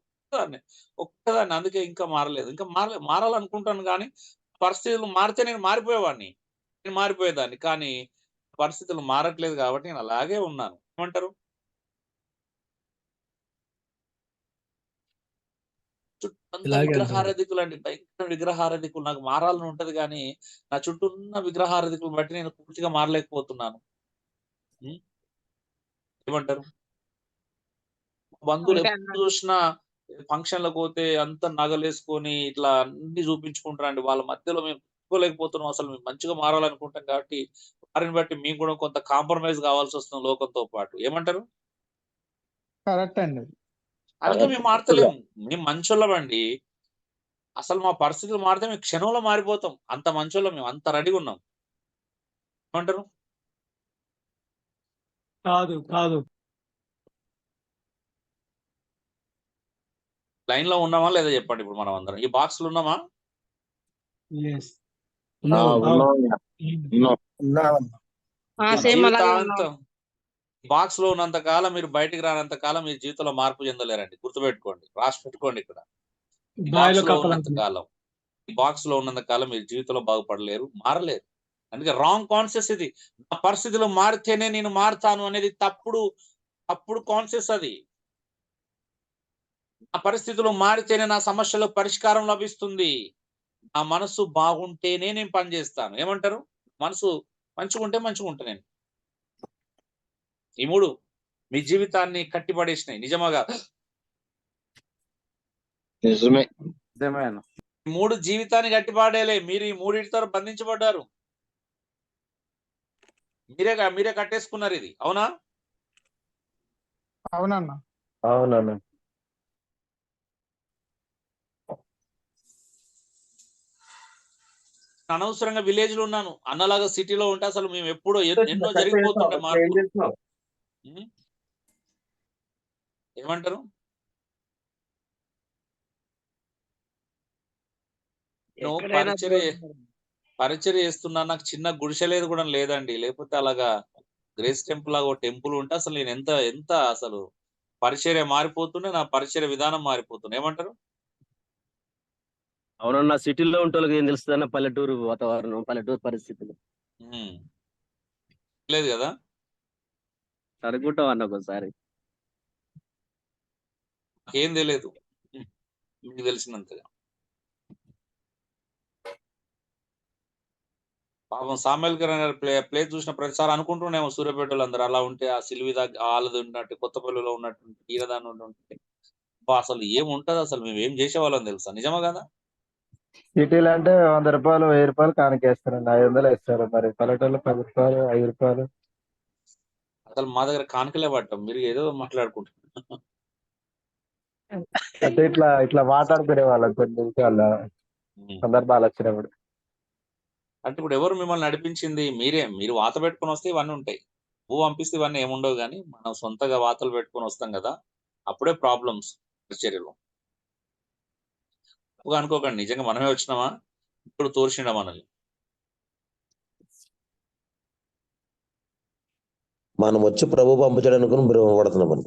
S1: ఒక్కదాన్ని. అందుకే ఇంకా మారలేదు. ఇంకా మారాలనుకుంటాను కానీ పరిస్థితులు మారితే నేను మారిపోయేవాడిని. నేను మారిపోయేదాన్ని. కానీ పరిస్థితులు మారట్లేదు కాబట్టి నేను అలాగే ఉన్నాను. ఏమంటారు? చుట్టూ విగ్రహారాధికులు అండి. భయంకర విగ్రహారాధికులు. నాకు మారాలని ఉంటది కానీ నా చుట్టూ ఉన్న విగ్రహారాధికులను బట్టి నేను పూర్తిగా మారలేకపోతున్నాను. ఏమంటారు? బంధువులు
S3: అంతే
S1: ఎప్పుడు
S3: అన్న.
S1: చూసినా ఫంక్షన్లకు పోతే అంత నగలేసుకొని ఇట్లా అన్ని చూపించుకుంటారండి. వాళ్ళ మధ్యలో మేము ఒప్పుకోలేకపోతున్నాం. అసలు మేము మంచిగా మారాలనుకుంటాం కాబట్టి వారిని బట్టి మేము కూడా కొంత కాంప్రమైజ్ కావాల్సి వస్తుంది లోకంతో పాటు. ఏమంటారు?
S7: కరెక్ట్ అండి.
S1: అందుకే మేము మారతలేము. మేము మంచోళ్ళమండి. అసలు మా పరిస్థితులు మారితే మేము క్షణంలో మారిపోతాం. అంత మంచోళ్ళం మేము. అంత రెడీగా ఉన్నాం. ఏమంటారు?
S7: కాదు.
S1: లైన్ లో ఉన్నామా లేదా చెప్పండి ఇప్పుడు మనం అందరం. ఈ బాక్స్ లో ఉన్నామా?
S3: సేమ్ అలాగే ఉన్నాం.
S1: జీవితాంతం బాక్స్ లో ఉన్నంత కాలం మీరు బయటికి రానంత కాలం మీ జీవితంలో మార్పు చెందలేరండి. గుర్తుపెట్టుకోండి. రాసి పెట్టుకోండి ఇక్కడ. బాక్స్ లో ఉన్నంత కాలం బాక్స్ లో ఉన్నంత కాలం మీరు జీవితంలో బాగుపడలేరు, మారలేరు. అందుకే రాంగ్ కాన్షియస్ ఇది. నా పరిస్థితులు మారితేనే నేను మారుతాను అనేది తప్పుడు కాన్షియస్ అది. నా పరిస్థితులు మారితేనే నా సమస్యలకు పరిష్కారం లభిస్తుంది. నా మనసు బాగుంటేనే నేను పని చేస్తాను. ఏమంటారు? మనసు మంచిగుంటే మంచిగుంటా నేను. ఈ 3 మీ జీవితాన్ని కట్టిపడేసినాయి. నిజమాగా?
S6: నిజమే.
S1: 3 జీవితాన్ని కట్టిపాడేలే. మీరు ఈ 3 బంధించబడ్డారు. మీరే కట్టేసుకున్నారు ఇది. అవునా?
S7: అవునన్నా.
S4: అవునన్నా.
S1: అనవసరంగా విలేజ్ లో ఉన్నాను. అన్నలాగా సిటీలో ఉంటే అసలు మేము ఎప్పుడో ఎన్నో జరిగిపోతుండే మార్పులు. ఏమంటారు? పరిచర్య చేస్తున్నా. నాకు చిన్న గుడిసెలేదు కూడా లేదండి. లేకపోతే అలాగా గ్రేస్ టెంపుల్ లాగా టెంపుల్ ఉంటే అసలు నేను ఎంత అసలు పరిచర్య మారిపోతుండే, నా పరిచర్య విధానం మారిపోతుంది. ఏమంటారు?
S9: అవునన్నా, సిటీలో ఉంటే వాళ్ళకి ఏం తెలుస్తుందన్న పల్లెటూరు వాతావరణం, పల్లెటూరు పరిస్థితులు
S1: లేదు కదా?
S9: అనుకుంటాం అన్న ఒకసారి.
S1: ఏం తెలియదు మీకు తెలిసినంతగా. పాపం సామెల్కర్ అనే ప్లే చూసిన ప్రతిసారి అనుకుంటున్నామో సూర్యాపేటలో అందరూ అలా ఉంటే ఆ సిల్వి వాళ్ళది ఉన్నట్టు కొత్తపల్లిలో ఉన్నట్టు ఈరదాని ఉంటే అసలు ఏముంటది అసలు మేము ఏం చేసేవాళ్ళం తెలుసా? నిజమా కదా?
S4: సిటీలో అంటే 100 రూపాయలు 1000 రూపాయలు కానుకేస్తారండి. 500 ఇస్తారు. మరి పల్లెటూరులో 10 రూపాయలు 5 రూపాయలు.
S1: అసలు మా దగ్గర కానుకలే పట్టాం. మీరు ఏదో మాట్లాడుకుంటున్నారు.
S4: అంటే ఇట్లా మాట్లాడుకునే వాళ్ళం కొన్ని నిమిషాలు సందర్భాలు వచ్చినప్పుడు.
S1: అంటే ఇప్పుడు ఎవరు మిమ్మల్ని నడిపించింది? మీరు వాత పెట్టుకొని వస్తే ఇవన్నీ ఉంటాయి. పువ్వు పంపిస్తే ఇవన్నీ ఏముండవు కానీ మనం సొంతగా వాతలు పెట్టుకొని వస్తాం కదా, అప్పుడే ప్రాబ్లమ్స్ చర్యలు. అనుకోకండి నిజంగా మనమే వచ్చినామా ఇప్పుడు తోర్చిండ మనల్ని.
S2: మనం వచ్చి ప్రభు పంపించడం అనుకుని భ్రమపడుతున్నాం మనం.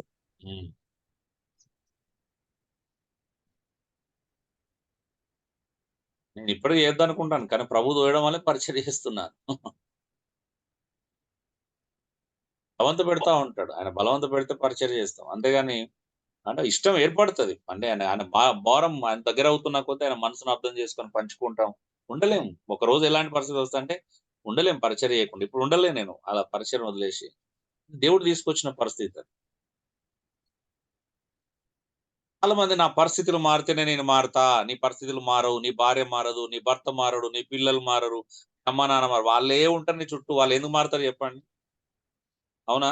S1: నేను ఇప్పటికీ చేద్దాం అనుకుంటాను కానీ ప్రభు తోయడం వల్లే పరిచయం చేస్తున్నాను. బలవంత పెడతా ఉంటాడు ఆయన. బలవంత పెడితే పరిచయం చేస్తాం. అంతేగాని అంటే ఇష్టం ఏర్పడుతుంది. అంటే ఆయన భారం ఆయన దగ్గర అవుతున్న కొద్దీ ఆయన మనసును అర్థం చేసుకొని పంచుకుంటాం. ఉండలేము. ఒక రోజు ఎలాంటి పరిస్థితి వస్తా అంటే ఉండలేము పరిచయం చేయకుండా. ఇప్పుడు ఉండలే నేను అలా పరిచయం వదిలేసి. దేవుడు తీసుకొచ్చిన పరిస్థితి. చాలా మంది నా పరిస్థితులు మారితేనే నేను మారుతా, నీ పరిస్థితులు మారవు, నీ భార్య మారదు, నీ భర్త మారడు, నీ పిల్లలు మారరు, అమ్మ నాన్న మారు, వాళ్ళే ఉంటారు నీ చుట్టూ, వాళ్ళు ఎందుకు మారుతారు చెప్పండి? అవునా?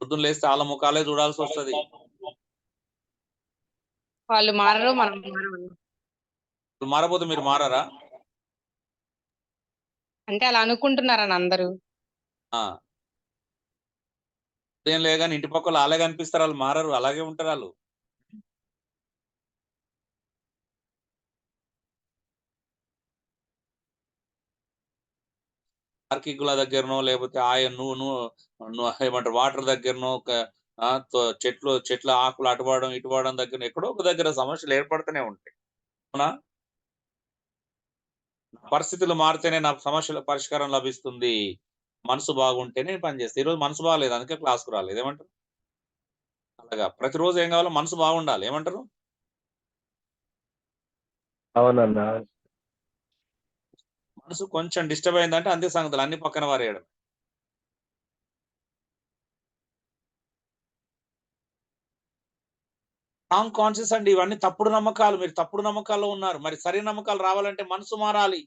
S1: పొద్దున్న లేస్తే వాళ్ళ ముఖాలే చూడాల్సి వస్తది.
S3: వాళ్ళు మారరు, మనం మారమన్నా.
S1: ఇప్పుడు మారపోతే మీరు మారారా?
S3: అంటే అలా అనుకుంటున్నారని అందరూ.
S1: ఆ ఏం లేదు కానీ ఇంటి పక్కల అలాగే కనిపిస్తారు, వాళ్ళు మారరు, అలాగే ఉంటారు వాళ్ళు. పార్కింగ్ల దగ్గరనో లేకపోతే నువ్వు ఏమంటారు వాటర్ దగ్గరనో చెట్ల ఆకులు అటుపడడం ఇటుపడడం దగ్గర ఎక్కడో ఒక దగ్గర సమస్యలు ఏర్పడుతూనే ఉంటాయి. అవునా? పరిస్థితులు మారితేనే నా సమస్యల పరిష్కారం లభిస్తుంది, మనసు బాగుంటేనే పని చేస్తాయి. ఈరోజు మనసు బాగాలేదు అందుకే క్లాస్కు రాలేదు. ఏమంటారు? అలాగా ప్రతిరోజు ఏం కావాలో మనసు బాగుండాలి. ఏమంటారు?
S4: అవునన్నా.
S1: మనసు కొంచెం డిస్టర్బ్ అయిందంటే అంతే సంగతులు, అన్ని పక్కన వారేయడం. రాంగ్ కాన్షియస్ అండి, ఇవన్నీ తప్పుడు నమ్మకాలు. మీరు తప్పుడు నమ్మకాల్లో ఉన్నారు. మరి సరైన నమ్మకాలు రావాలంటే మనసు మారాలి.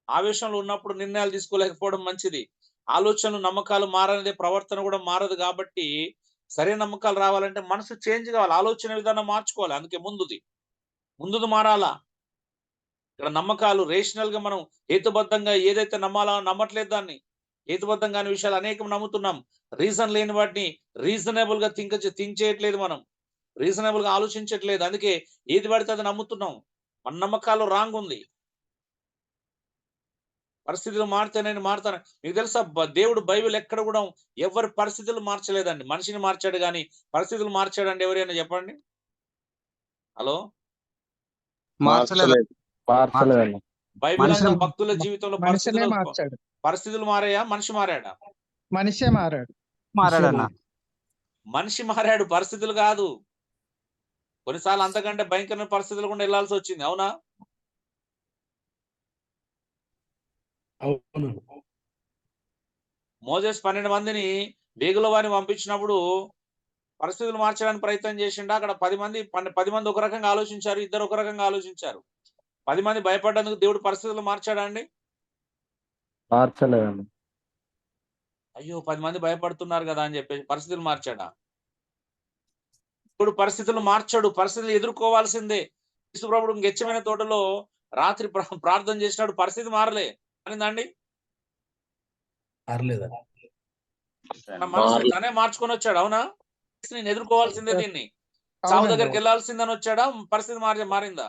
S1: ఆవేశంలో ఉన్నప్పుడు నిర్ణయాలు తీసుకోలేకపోవడం మంచిది. ఆలోచనలు నమ్మకాలు మారనిదే ప్రవర్తన కూడా మారదు. కాబట్టి సరైన నమ్మకాలు రావాలంటే మనసు చేంజ్ కావాలి, ఆలోచన విధానం మార్చుకోవాలి. అందుకే ముందుది మారాలా. ఇక్కడ నమ్మకాలు రేషనల్ గా మనం హేతుబద్ధంగా ఏదైతే నమ్మాలా నమ్మట్లేదు, దాన్ని హేతుబద్ధంగా అనే విషయాలు అనేకం నమ్ముతున్నాం. రీజన్ లేని వాటిని రీజనబుల్ గా థింక్ చేయట్లేదు, మనం రీజనబుల్ గా ఆలోచించట్లేదు. అందుకే ఏది పడితే అది నమ్ముతున్నాం. మన నమ్మకాలు రాంగ్ ఉంది. పరిస్థితులు మారితే నేను మారుతాను. మీకు తెలుసా దేవుడు బైబిల్ ఎక్కడ కూడా ఎవరి పరిస్థితులు మార్చలేదండి, మనిషిని మార్చాడు కానీ పరిస్థితులు మార్చాడండి ఎవరైనా చెప్పండి? హలో?
S5: మార్చలేదు.
S4: మార్చలేదండి.
S1: బైబిల్ అంతా
S7: మనిషిని-
S1: భక్తుల జీవితంలో
S7: మనిషినే మార్చాడు.
S1: పరిస్థితులు మారాయా, మనిషి మారాడా?
S7: మనిషే మారాడు.
S5: మారాడన్న.
S1: మనిషి మారాడు, పరిస్థితులు కాదు. కొన్నిసార్లు అంతకంటే భయంకరమైన పరిస్థితులు కూడా వెళ్లాల్సి వచ్చింది. అవునా?
S7: అవును.
S1: మోజెస్ 12 మందిని వేగుల వారిని పంపించినప్పుడు పరిస్థితులు మార్చడానికి ప్రయత్నం చేసిండు. అక్కడ 10 మంది ఒక రకంగా ఆలోచించారు, ఇద్దరు ఒక రకంగా ఆలోచించారు. 10 మంది భయపడ్డందుకు దేవుడు పరిస్థితులు మార్చాడా అండి?
S4: మార్చలేదండి.
S1: అయ్యో 10 మంది భయపడుతున్నారు కదా అని చెప్పేసి పరిస్థితులు మార్చాడా? ఇప్పుడు పరిస్థితులు మార్చాడు, పరిస్థితులు ఎదుర్కోవాల్సిందే. యేసుప్రభుడు గెచ్చమైన తోటలో రాత్రి ప్రార్థన చేసినాడు, పరిస్థితి మారలే అనిందండి. తన మనసుని తనే మార్చుకొని వచ్చాడు. అవునా? నేను ఎదుర్కోవాల్సిందే, దీన్ని చావు
S7: అవునండి.
S1: దగ్గరికి వెళ్ళాల్సిందని వచ్చాడా, పరిస్థితి మారిందా?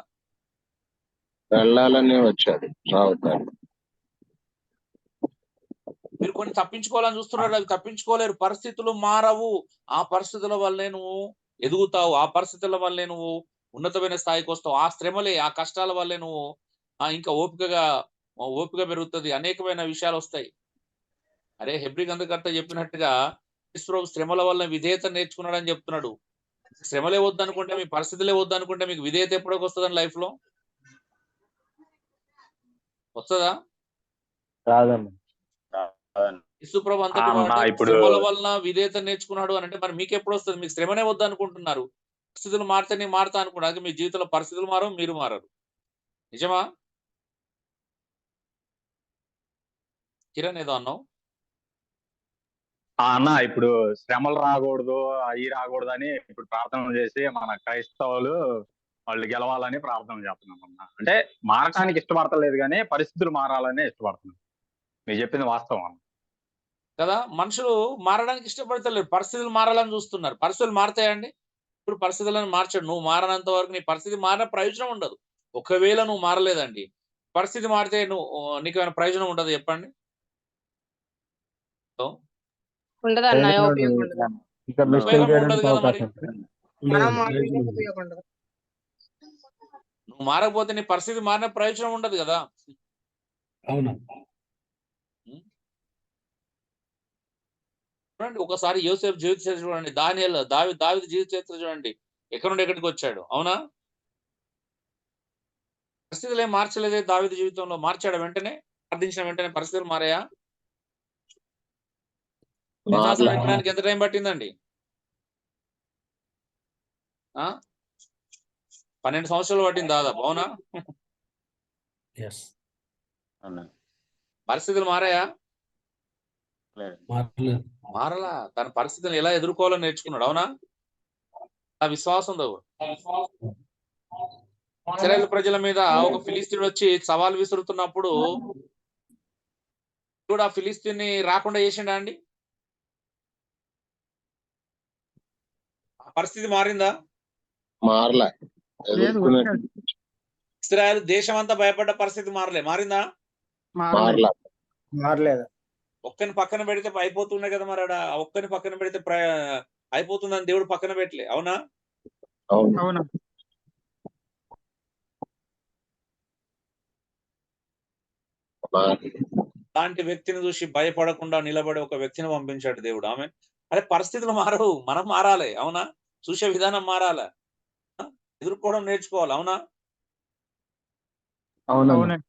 S6: వెళ్ళాలని వచ్చాడు రావుతాడు.
S1: మీరు కొన్ని తప్పించుకోవాలని చూస్తున్నారు, అవి తప్పించుకోలేరు. పరిస్థితులు మారవు. ఆ పరిస్థితుల వల్లే నువ్వు ఎదుగుతావు, ఆ పరిస్థితుల వల్లే నువ్వు ఉన్నతమైన స్థాయికి వస్తావు. ఆ శ్రమలే, ఆ కష్టాల వల్లే నువ్వు ఇంకా ఓపిక పెరుగుతుంది, అనేకమైన విషయాలు వస్తాయి. అరే హెబ్రీ గ్రంథకర్త చెప్పినట్టుగా యేసుప్రభు శ్రమల వల్ల విధేయత నేర్చుకున్నాడు అని చెప్తున్నాడు. శ్రమలే వద్దనుకుంటే, మీ పరిస్థితులే వద్దనుకుంటే మీకు విధేయత ఎప్పటికి వస్తుందని లైఫ్ లో వస్తుందా?
S4: రాదండి.
S1: యేసుప్రభు అంతటి వాడు శ్రమల వలన విధేయత నేర్చుకున్నాడు అని అంటే మరి మీకు ఎప్పుడు వస్తుంది? మీకు శ్రమనే వద్దు అనుకుంటున్నారు, పరిస్థితులు మారితే నేను మారుతా అనుకున్నాను. మీ జీవితంలో పరిస్థితులు మారవు, మీరు మారరు. నిజమా? కిరణ్ ఏదో అన్నావు.
S11: అన్న ఇప్పుడు శ్రమలు రాకూడదు, అవి రాకూడదు అని ఇప్పుడు ప్రార్థన చేసి మన క్రైస్తవులు వాళ్ళు గెలవాలని ప్రార్థన చేస్తున్నాం అన్న. అంటే మారటానికి ఇష్టపడతలేదు కానీ పరిస్థితులు మారాలని ఇష్టపడుతున్నాం. మీరు చెప్పింది వాస్తవం అన్న
S1: కదా. మనుషులు మారడానికి ఇష్టపడతలేరు, పరిస్థితులు మారాలని చూస్తున్నారు. పరిస్థితులు మారుతాయండి? ఇప్పుడు పరిస్థితులను మార్చాడు. నువ్వు మారనంత వరకు నీ పరిస్థితి మారిన ప్రయోజనం ఉండదు. ఒకవేళ నువ్వు మారలేదండి, పరిస్థితి మారితే నీకు ఏమైనా ప్రయోజనం ఉండదు చెప్పండి?
S3: ఉండదు అన్న, ఉపయోగం ఉండదు.
S4: ఇంకా మిస్టేక్
S1: ఉపయోగం
S4: చేయడానికి
S1: ఉండదు కదా మరి.
S4: అవకాశం ఉంది.
S3: మనం మాత్రమే ఉపయోగం ఉండదు.
S1: నువ్వు మారకపోతే నీ పరిస్థితి మారిన ప్రయోజనం ఉండదు కదా.
S7: అవును.
S1: చూడండి ఒకసారి యోసేపు జీవిత చరిత్ర చూడండి, దావీదు జీవిత చరిత్ర చూడండి, ఎక్కడి నుండి ఎక్కడికి వచ్చాడు. అవునా? పరిస్థితులు ఏం మార్చలేదే దావీదు జీవితంలో. మార్చాడు వెంటనే, ప్రార్థించిన వెంటనే పరిస్థితులు మారాయా? విశ్వాసం
S6: మారలే.
S1: నింపడానికి ఎంత టైం పట్టిందండి? 12 సంవత్సరాలు పట్టింది దాదాపు, అవునా?
S2: అన్న
S1: పరిస్థితులు మారాయా?
S7: మారలేదు.
S1: మారలా. తన పరిస్థితులను ఎలా ఎదుర్కోవాలో నేర్చుకున్నాడు, అవునా? ఆ విశ్వాసం దేవుడు. ఇశ్రాయేలు ప్రజల మీద ఒక ఫిలిస్తీన్ వచ్చి సవాల్ విసురుతున్నప్పుడు కూడా ఆ ఫిలిస్తీన్ రాకుండా చేసిండా అండి? ఆ పరిస్థితి మారిందా?
S6: మారలే.
S7: లేదు,
S6: ఎదుర్కొనే
S7: వచ్చాడు.
S1: ఇశ్రాయేలు దేశం అంతా భయపడ్డ పరిస్థితి మారిందా?
S7: మారలేదు.
S6: మారలే.
S10: మారలేదు.
S1: ఒక్కని పక్కన పెడితే అయిపోతుండే కదా మరి. ఆ ఒక్కని పక్కన పెడితే అయిపోతుందని దేవుడు పక్కన పెట్టలే, అవునా?
S6: అవును.
S7: అవునా?
S6: మారలే.
S1: అలాంటి వ్యక్తిని చూసి భయపడకుండా నిలబడి ఒక వ్యక్తిని పంపించాడు దేవుడు. ఆమె అదే పరిస్థితులు మారవు, మనం మారాలి, అవునా? చూసే విధానం మారాలి, ఎదుర్కోవడం నేర్చుకోవాలి, అవునా?
S4: అవునన్నా.
S7: అవునండి.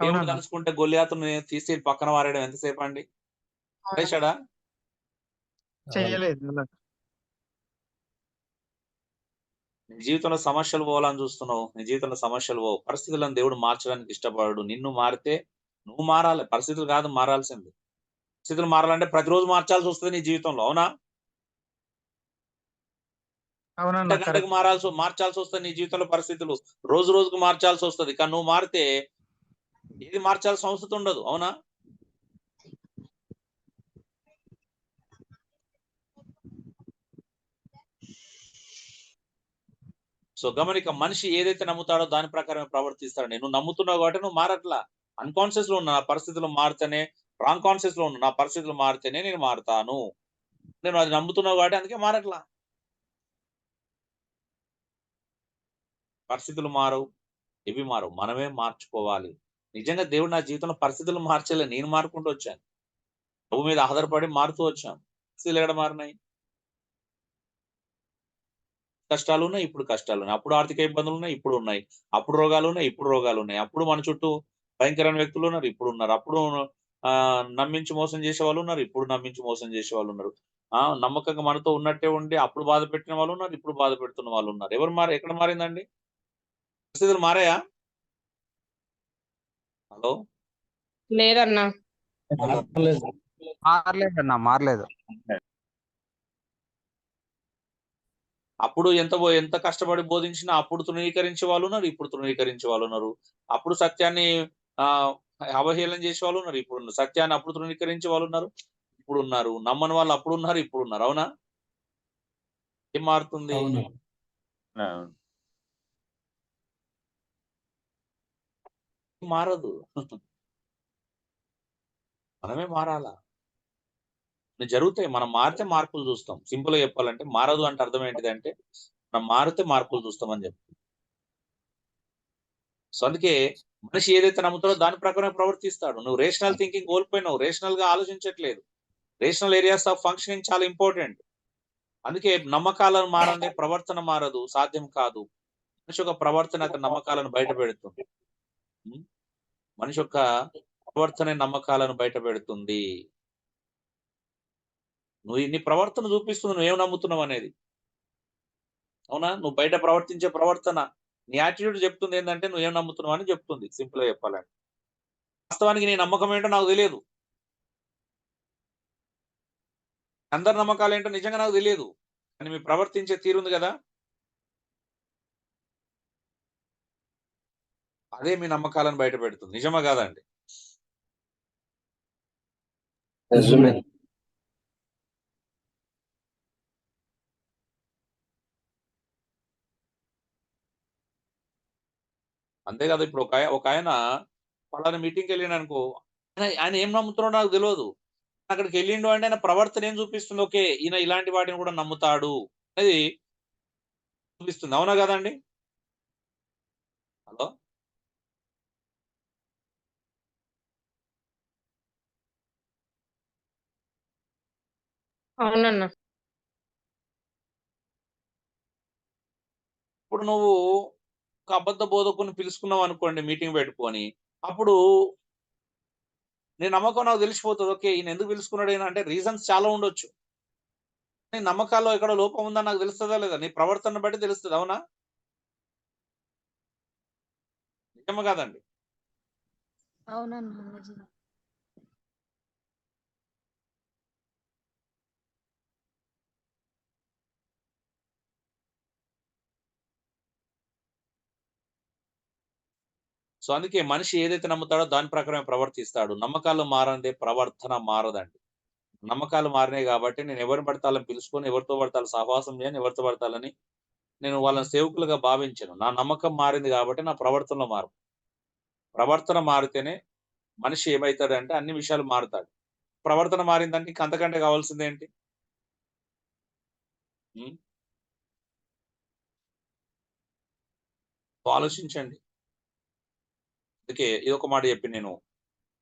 S1: దేవుడు
S7: అవునన్నా.
S1: తలుచుకుంటే గొల్లియాతుని తీసి పక్కన వారేయడం ఎంతసేపు అండి? పడేశాడా?
S7: చెయ్యలేదు అలా.
S1: నీ జీవితంలో సమస్యలు పోవాలని చూస్తున్నావు, నీ జీవితంలో సమస్యలు పోవు. పరిస్థితులను దేవుడు మార్చడానికి ఇష్టపడు. నిన్ను మారితే నువ్వు మారాలి, పరిస్థితులు కాదు మారాల్సింది. పరిస్థితులు మారాలంటే ప్రతిరోజు మార్చాల్సి వస్తుంది నీ జీవితంలో, అవునా?
S7: అవునన్నా,
S1: గంటకు
S7: కరెక్ట్.
S1: మార్చాల్సి వస్తుంది నీ జీవితంలో పరిస్థితులు. రోజు రోజుకు మార్చాల్సి వస్తుంది. కానీ నువ్వు మారితే ఏది మార్చాల్సిన అవసరం ఉండదు, అవునా? సో గమనిక, మనిషి ఏదైతే నమ్ముతాడో దాని ప్రకారమే ప్రవర్తిస్తాడు. నేను నమ్ముతున్నావు కాబట్టి నువ్వు మారట్లా. అన్కాన్షియస్ లో ఉన్నా, నా పరిస్థితులు మారితేనే, రాంగ్ కాన్షియస్ లో ఉన్నా, నా పరిస్థితులు మారితేనే నేను మారుతాను. నేను అది నమ్ముతున్నావు కాబట్టి అందుకే మారట్లా. పరిస్థితులు మారవు, ఇవి మారవు, మనమే మార్చుకోవాలి. నిజంగా దేవుడు నా జీవితంలో పరిస్థితులు మార్చలే, నేను మారుకుంటూ వచ్చాను. ప్రభు మీద ఆధారపడి మారుతూ వచ్చాను. పరిస్థితులు ఎక్కడ మారినాయి? కష్టాలు ఉన్నాయి, ఇప్పుడు కష్టాలు ఉన్నాయి. అప్పుడు ఆర్థిక ఇబ్బందులు ఉన్నాయి, ఇప్పుడు ఉన్నాయి. అప్పుడు రోగాలు ఉన్నాయి, ఇప్పుడు రోగాలు ఉన్నాయి. అప్పుడు మన చుట్టూ భయంకరమైన వ్యక్తులు ఉన్నారు, ఇప్పుడు ఉన్నారు. అప్పుడు నమ్మించి మోసం చేసే వాళ్ళు ఉన్నారు, ఇప్పుడు నమ్మించి మోసం చేసే వాళ్ళు ఉన్నారు. నమ్మకంగా మనతో ఉన్నట్టే ఉండి అప్పుడు బాధ పెట్టిన వాళ్ళు ఉన్నారు, ఇప్పుడు బాధ పెడుతున్న వాళ్ళు ఉన్నారు. ఎక్కడ మారిందండి? పరిస్థితులు మారాయా? హలో,
S3: లేదన్నా.
S7: మారలేదు.
S5: మారలేదన్నా, మారలేదు.
S1: అప్పుడు ఎంత కష్టపడి బోధించినా అప్పుడు తృణీకరించే వాళ్ళు ఉన్నారు, ఇప్పుడు తృణీకరించే వాళ్ళు ఉన్నారు. అప్పుడు సత్యాన్ని ఆ అవహేళన చేసే వాళ్ళు ఉన్నారు, ఇప్పుడు సత్యాన్ని అప్పుడు తృణీకరించే వాళ్ళు ఉన్నారు, ఇప్పుడు ఉన్నారు. నమ్మని వాళ్ళు అప్పుడు ఉన్నారు, ఇప్పుడు ఉన్నారు, అవునా? ఏం మారుతుంది?
S7: అవును.
S1: మారదు. మనమే మారాలా. జరుగుతాయి, మనం మారితే మార్పులు చూస్తాం. సింపుల్ గా చెప్పాలంటే మారదు అంటే అర్థం ఏంటిదంటే మనం మారితే మార్పులు చూస్తామని చెప్తాం. సో అందుకే మనిషి ఏదైతే నమ్ముతాడో దాని ప్రకారం ప్రవర్తిస్తాడు. నువ్వు రేషనల్ థింకింగ్ కోల్పోయినావు, రేషనల్ గా ఆలోచించట్లేదు. రేషనల్ ఏరియాస్ ఆఫ్ ఫంక్షనింగ్ చాలా ఇంపార్టెంట్. అందుకే నమ్మకాలను మారండి, ప్రవర్తన మారదు, సాధ్యం కాదు. మనిషి యొక్క ప్రవర్తన అతని నమ్మకాలను బయట పెడుతుంది. మనిషి యొక్క ప్రవర్తన నమ్మకాలను బయట పెడుతుంది. నువ్వు నీ ప్రవర్తన చూపిస్తుంది నువ్వేం నమ్ముతున్నావు అనేది, అవునా? నువ్వు బయట ప్రవర్తించే ప్రవర్తన, నీ యాటిట్యూడ్ చెప్తుంది ఏంటంటే నువ్వేం నమ్ముతున్నావు అని చెప్తుంది. సింపుల్ గా చెప్పాలంటే వాస్తవానికి నీ నమ్మకం ఏంటో నాకు తెలియదు, అందరి నమ్మకాలు ఏంటో నిజంగా నాకు తెలియదు. కానీ మీ ప్రవర్తించే తీరుంది కదా, అదే మీ నమ్మకాలను బయట పెడుతుంది. నిజమా కాదండి?
S6: నిజమే.
S1: అంతే కదా. ఇప్పుడు ఒక ఆయన పలానా మీటింగ్కి వెళ్ళిండు అనుకో, ఆయన ఏం నమ్ముతున్నాడో నాకు తెలియదు. అక్కడికి వెళ్ళిండు అంటే ఆయన ప్రవర్తన ఏం చూపిస్తుంది, ఓకే ఈయన ఇలాంటి వాటిని కూడా నమ్ముతాడు అనేది చూపిస్తుంది, అవునా కదండి? హలో,
S3: అవునన్నా.
S1: ఇప్పుడు నువ్వు ఒక అబద్ధ బోధకుని పిలుచుకున్నావు అనుకోండి మీటింగ్ పెట్టుకొని, అప్పుడు నీ నమ్మకం నాకు తెలిసిపోతుంది. ఓకే, ఈయన ఎందుకు పిలుచుకున్నాడు ఈయన అంటే రీజన్స్ చాలా ఉండొచ్చు. నీ నమ్మకాల్లో ఎక్కడ లోపం ఉందని నాకు తెలుస్తుందా లేదా? నీ ప్రవర్తన బట్టి తెలుస్తుంది. అవునా? నిజమా కాదండి?
S3: అవునన్నా నిజమే.
S1: సో అందుకే మనిషి ఏదైతే నమ్ముతాడో దాని ప్రకారమే ప్రవర్తిస్తాడు. నమ్మకాలు మారనిదే ప్రవర్తన మారదండి. నమ్మకాలు మారినాయి కాబట్టి నేను ఎవరిని పడితే వాళ్ళని పిలుచుకొని ఎవరితో పడితే వాళ్ళు సహవాసం చేయను, ఎవరితో పడితే వాళ్ళని నేను వాళ్ళని సేవకులుగా భావించను. నా నమ్మకం మారింది కాబట్టి నా ప్రవర్తనలో మార్పు. ప్రవర్తన మారితేనే మనిషి ఏమైతాడంటే అన్ని విషయాలు మారుతాడు. ప్రవర్తన మారిందంటే ఇంక అంతకంటే కావాల్సిందేంటి? హ్మ్. ఆలోచించండి. అందుకే ఇదొక మాట చెప్పి నేను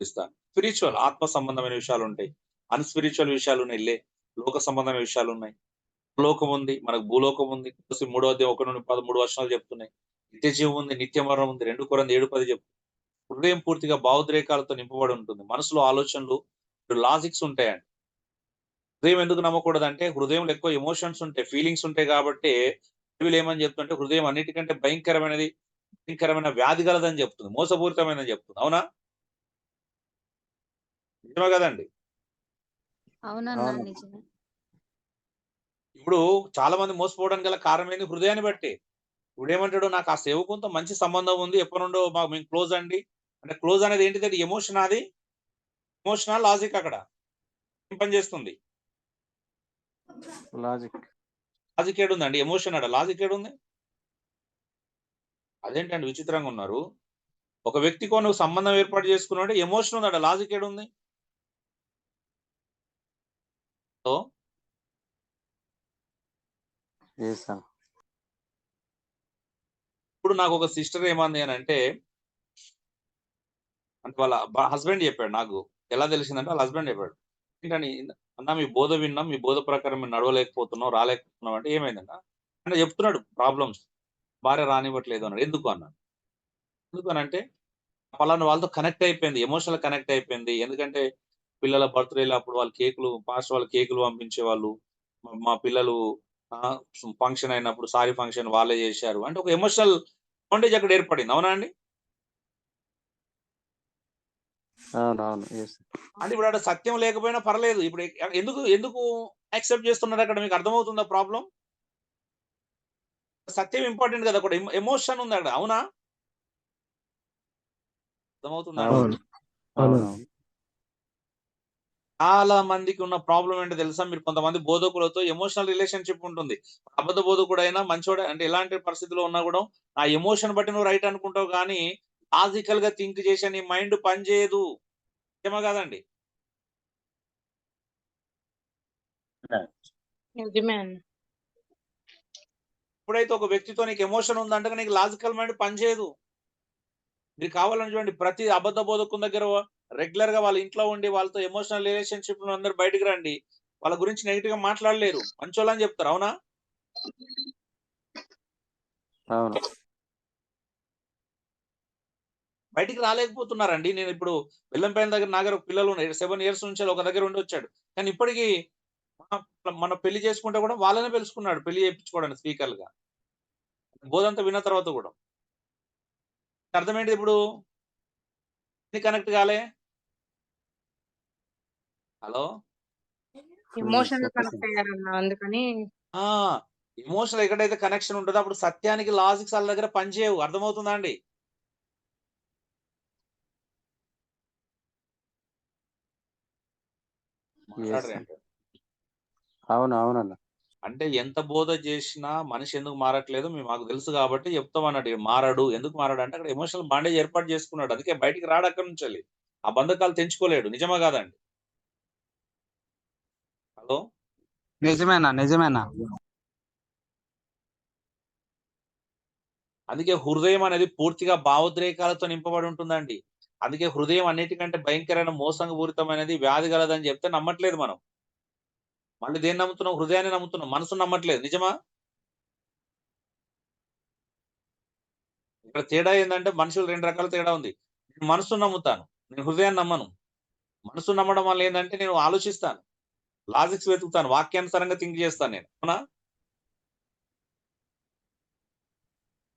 S1: ఇస్తాను. స్పిరిచువల్ ఆత్మ సంబంధమైన విషయాలుంటాయి. అన్‌స్పిరిచువల్ విషయాలున్నాయి. లోక సంబంధమైన విషయాలున్నాయి. లోకం ఉంది. మనకు భూలోకం ఉంది. కొలస్సీ 3వ అధ్యాయం 1-13 వచనాలు చెప్తున్నాయి. నిత్య జీవం ఉంది. నిత్య మరణం ఉంది. 2 కొరింథీ 7:10 చెప్తుంది. హృదయం పూర్తిగా భావోద్రేకాలతో నింపబడి ఉంటుంది. మనసులో ఆలోచనలు, లాజిక్స్ ఉంటాయండి. హృదయం ఎందుకు నమ్మకూడదంటే హృదయంలో ఎక్కువ ఎమోషన్స్ ఉంటాయి, ఫీలింగ్స్ ఉంటాయి కాబట్టి బైబిల్ ఏమని చెప్తుంటే హృదయం అన్నిటికంటే భయంకరమైనది, భయంకరమైన వ్యాధి గలదని చెప్తుంది. మోసపూరితమైనదని చెప్తుంది. అవునా? నిజమే కదండి?
S3: అవునన్నా
S5: అవును.
S3: నిజమే.
S1: ఇప్పుడు చాలా మంది మోసపోవడానికి గల కారణం ఏంది? హృదయాన్ని బట్టి. ఇప్పుడేమంటాడు, నాకు ఆ సేవకునితో మంచి సంబంధం ఉంది. ఎప్పటినుండో మేము క్లోజ్ అండి. అంటే క్లోజ్ అనేది ఏంటిది? ఎమోషన్ అది? ఎమోషనా? లాజిక్ అక్కడ? ఏం పని చేస్తుంది?
S5: లాజిక్.
S1: లాజిక్ ఏడుందండి? ఎమోషన్ ఆడ లాజిక్ ఏడుంది? అదేంటండి విచిత్రంగా ఉన్నారు. ఒక వ్యక్తితో నువ్వు సంబంధం ఏర్పాటు చేసుకున్నావంటే ఎమోషన్ ఉందట, లాజిక్ ఏడుంది? సో
S5: ఎస్ అన్న.
S1: ఇప్పుడు నాకు ఒక సిస్టర్ ఏమంది అని అంటే వాళ్ళ హస్బెండ్ చెప్పాడు నాకు. ఎలా తెలిసిందంటే వాళ్ళ హస్బెండ్ చెప్పాడు. ఏంటని, అన్న మీ బోధ విన్నాం, మీ బోధ ప్రకారం మేము నడవలేకపోతున్నాం, రాలేకపోతున్నాం అంటే ఏమైందన్న? అంటే చెప్తున్నాడు ప్రాబ్లమ్స్. భార్య రానివ్వట్లేదు అన్నాడు. ఎందుకు అన్నాడు. ఎందుకు అని అంటే పలానా వాళ్ళతో కనెక్ట్ అయిపోయింది. ఎమోషనల్ కనెక్ట్ అయిపోయింది. ఎందుకంటే పిల్లల బర్త్‌డే‌లు అప్పుడు వాళ్ళు కేకులు, పాస్టర్ వాళ్ళు కేకులు పంపించేవాళ్ళు. మా పిల్లలు ఫంక్షన్ అయినప్పుడు సారీ ఫంక్షన్ వాళ్ళే చేశారు. అంటే ఒక ఎమోషనల్ బాండేజ్ అక్కడ ఏర్పడింది. అవునా అండి?
S5: అవునవును. ఎస్.
S1: అంటే ఇప్పుడు అక్కడ సత్యం లేకపోయినా పర్లేదు. ఇప్పుడు ఎందుకు ఎందుకు యాక్సెప్ట్ చేస్తున్నారు అక్కడ? మీకు అర్థమవుతుందా ప్రాబ్లమ్? సత్యం ఇంపార్టెంట్ కదా! అక్కడ ఎమోషన్ ఉంది అక్కడ. అవునా? అర్థమవుతుందా అండి?
S5: అవును.
S4: అవును.
S5: అవునవును.
S1: చాలా మందికి ఉన్న ప్రాబ్లమ్ ఏంటో తెలుసా? మీరు కొంతమంది బోధకులతో ఎమోషనల్ రిలేషన్‌షిప్ ఉంటుంది. అబద్ధ బోధకుడైనా మంచోడే అంటే ఎలాంటి పరిస్థితిలో ఉన్నా కూడా ఆ ఎమోషన్ బట్టి నువ్వు రైట్ అనుకుంటావు గానీ, లాజికల్‌గా థింక్ చేసే నీ మైండ్ పని చేయదు. నిజమా కాదండి?
S3: నిజమే అన్న.
S1: ఎప్పుడైతే ఒక వ్యక్తితో నీకు ఎమోషన్ ఉందంటే నీకు లాజికల్ మైండ్ పని చేయదు. మీరు కావాలని చూడండి, ప్రతి అబద్ధ బోధకుని దగ్గర రెగ్యులర్‌గా వాళ్ళ ఇంట్లో ఉండి వాళ్ళతో ఎమోషనల్ రిలేషన్‌షిప్‌లో అందరూ బయటికి రండి. వాళ్ళ గురించి నెగెటివ్‌గా మాట్లాడలేరు. మంచోళ్ళని చెప్తారు. అవునా?
S5: అవును.
S1: బయటికి రాలేకపోతున్నారండి. నేనిప్పుడు బెల్లంపల్లి దగ్గర నా దగ్గర పిల్లలు 7 ఇయర్స్ నుంచి ఒక దగ్గర ఉండొచ్చాడు. కానీ ఇప్పటికి మన పెళ్లి చేసుకుంటే కూడా వాళ్ళనే పిలుచుకున్నాడు పెళ్లి చేపించుకోవడానికి స్పీకర్‌లుగా. బోధంతా విన్న తర్వాత కూడా. అర్థం ఏంటిది ఇప్పుడు? ఎందుకు కనెక్ట్ కాలే? హలో?
S3: ఎమోషనల్
S5: చెప్పండి.
S3: కనెక్ట్ అయ్యారన్న అందుకని.
S1: ఆ! ఎమోషనల్ ఎక్కడైతే కనెక్షన్ ఉంటదో అప్పుడు సత్యానికి లాజిక్స్ ఆళ్ళ దగ్గర పనిచేయవు. అర్థమవుతుందా అండి?
S5: ఎస్.
S1: మాట్లాడరేంటి?
S5: అవును. అవునన్న.
S1: అంటే ఎంత బోధ చేసినా మనిషి ఎందుకు మారట్లేదు మాకు తెలుసు కాబట్టి చెప్తాం అన్నట్టు. మారడు. ఎందుకు మారడు అంటే అక్కడ ఎమోషనల్ బాండేజ్ ఏర్పాటు చేసుకున్నాడు. అందుకే బయటికి రాడు అక్కడి నుంచెల్లి. ఆ బంధకాలు తెంచుకోలేడు. నిజమా కాదండి? హలో?
S5: నిజమేనా? నిజమేనా?
S1: అందుకే హృదయం అనేది పూర్తిగా భావోద్రేకాలతో నింపబడి ఉంటుందండి. అందుకే హృదయం అన్నిటికంటే భయంకరమైన మోసపూరితమైనది, వ్యాధి గలదని చెప్తే నమ్మట్లేదు మనం. మళ్ళీ దేన్ని నమ్ముతున్నాం? హృదయాన్ని నమ్ముతున్నాం. మనసుని నమ్మట్లేదు. నిజమా? ఇక్కడ తేడా ఏందంటే మనుషులు 2 రకాల తేడా ఉంది. నేను మనసుని నమ్ముతాను. నేను హృదయాన్ని నమ్మను. మనసు నమ్మడం వల్ల ఏంటంటే నేను ఆలోచిస్తాను, లాజిక్స్ వెతుకుతాను, వాక్యానుసారంగా థింక్ చేస్తాను నేను. అవునా?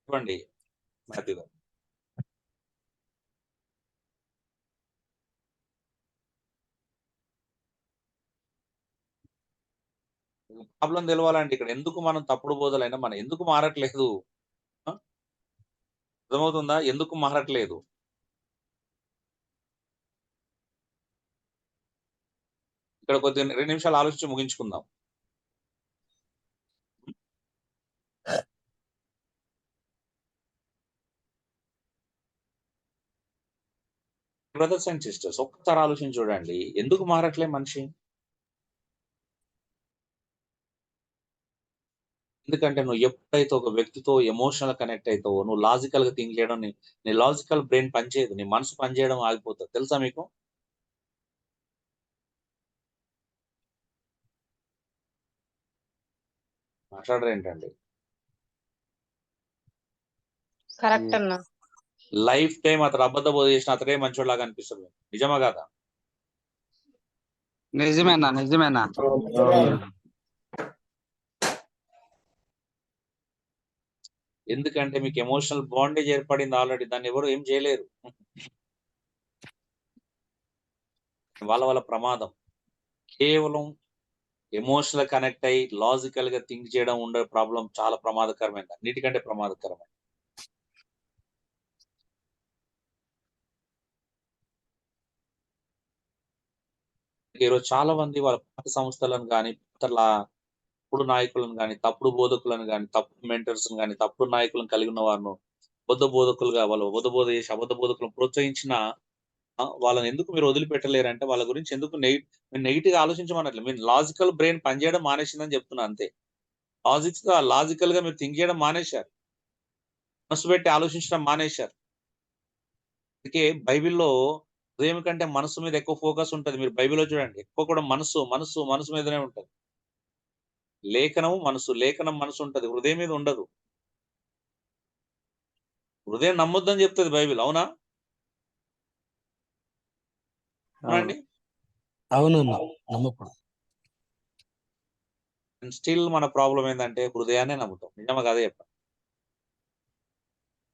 S1: చెప్పండి మాథ్యూ గారు. ప్రాబ్లం తెలవాలంటే ఇక్కడ ఎందుకు మనం తప్పుడు బోధలైనా మనం ఎందుకు మారట్లేదు? ఆ? అర్థమవుతుందా? ఎందుకు మారట్లేదు? ఇక్కడ కొద్దిగా 2 నిమిషాలు ఆలోచించి ముగించుకుందాం. బ్రదర్స్ అండ్ సిస్టర్స్, ఒక్కసారి ఆలోచించి చూడండి, ఎందుకు మారట్లే మనిషి? ఎందుకంటే నువ్వు ఎప్పుడైతే ఒక వ్యక్తితో ఎమోషనల్ కనెక్ట్ అవుతావో, నువ్వు లాజికల్ గా థింక్ చేయడం, నీ లాజికల్ బ్రెయిన్ పనిచేయదు, నీ మనసు పనిచేయడం ఆగిపోతుంది. తెలుసా మీకు? మాట్లాడరు ఏంటండి?
S3: కరెక్ట్ అన్న.
S1: లైఫ్ టైం అతడు అబద్ధ బోధ చేసిన అతడే మంచోళ్ళలాగా అనిపిస్తుంది. నిజమా కాదా?
S5: నిజమేనా నిజమేనా
S1: ఎందుకంటే మీకు ఎమోషనల్ బాండేజ్ ఏర్పడింది ఆల్రెడీ, దాన్ని ఎవరు ఏం చేయలేరు. వాళ్ళ ప్రమాదం కేవలం ఎమోషనల్ కనెక్ట్ అయ్యి లాజికల్ గా థింక్ చేయడం ఉండే ప్రాబ్లం చాలా ప్రమాదకరమైనది, అన్నిటికంటే ప్రమాదకరమైనది. ఈరోజు చాలా మంది వాళ్ళ పాత సంస్థలను కానీ, తప్పుడు నాయకులను కానీ, తప్పుడు బోధకులను కానీ, తప్పుడు మెంటర్స్ కానీ, తప్పుడు నాయకులను కలిగి ఉన్న వారిను అబద్ధ బోధకులుగా, వాళ్ళు అబద్ధ బోధ చేసి అబద్ధ బోధకులను ప్రోత్సహించిన వాళ్ళని ఎందుకు మీరు వదిలిపెట్టలేరంటే వాళ్ళ గురించి ఎందుకు నెగిటివ్ గా ఆలోచించమన్నట్లేదు. మీరు లాజికల్ బ్రెయిన్ పనిచేయడం మానేసిందని చెప్తున్నా అంతే. లాజికల్ గా మీరు థింక్ చేయడం మానేశారు, మనసు పెట్టి ఆలోచించడం మానేశారు. అందుకే బైబిల్లో హృదయం కంటే మనసు మీద ఎక్కువ ఫోకస్ ఉంటుంది. మీరు బైబిల్లో చూడండి, ఎక్కువ కూడా మనసు మనసు మనసు మీదనే ఉంటుంది. లేఖనం మనసు, లేఖనం మనసు ఉంటది, హృదయం మీద ఉండదు. హృదయం నమ్మొద్దని చెప్తుంది బైబిల్. అవునా? అవునండి.
S7: అవునన్నా నమ్మకూడదు.
S1: స్టిల్ మన ప్రాబ్లం ఏంటంటే హృదయాన్ని నమ్ముతాం. నిజమా కాదే చెప్పండి?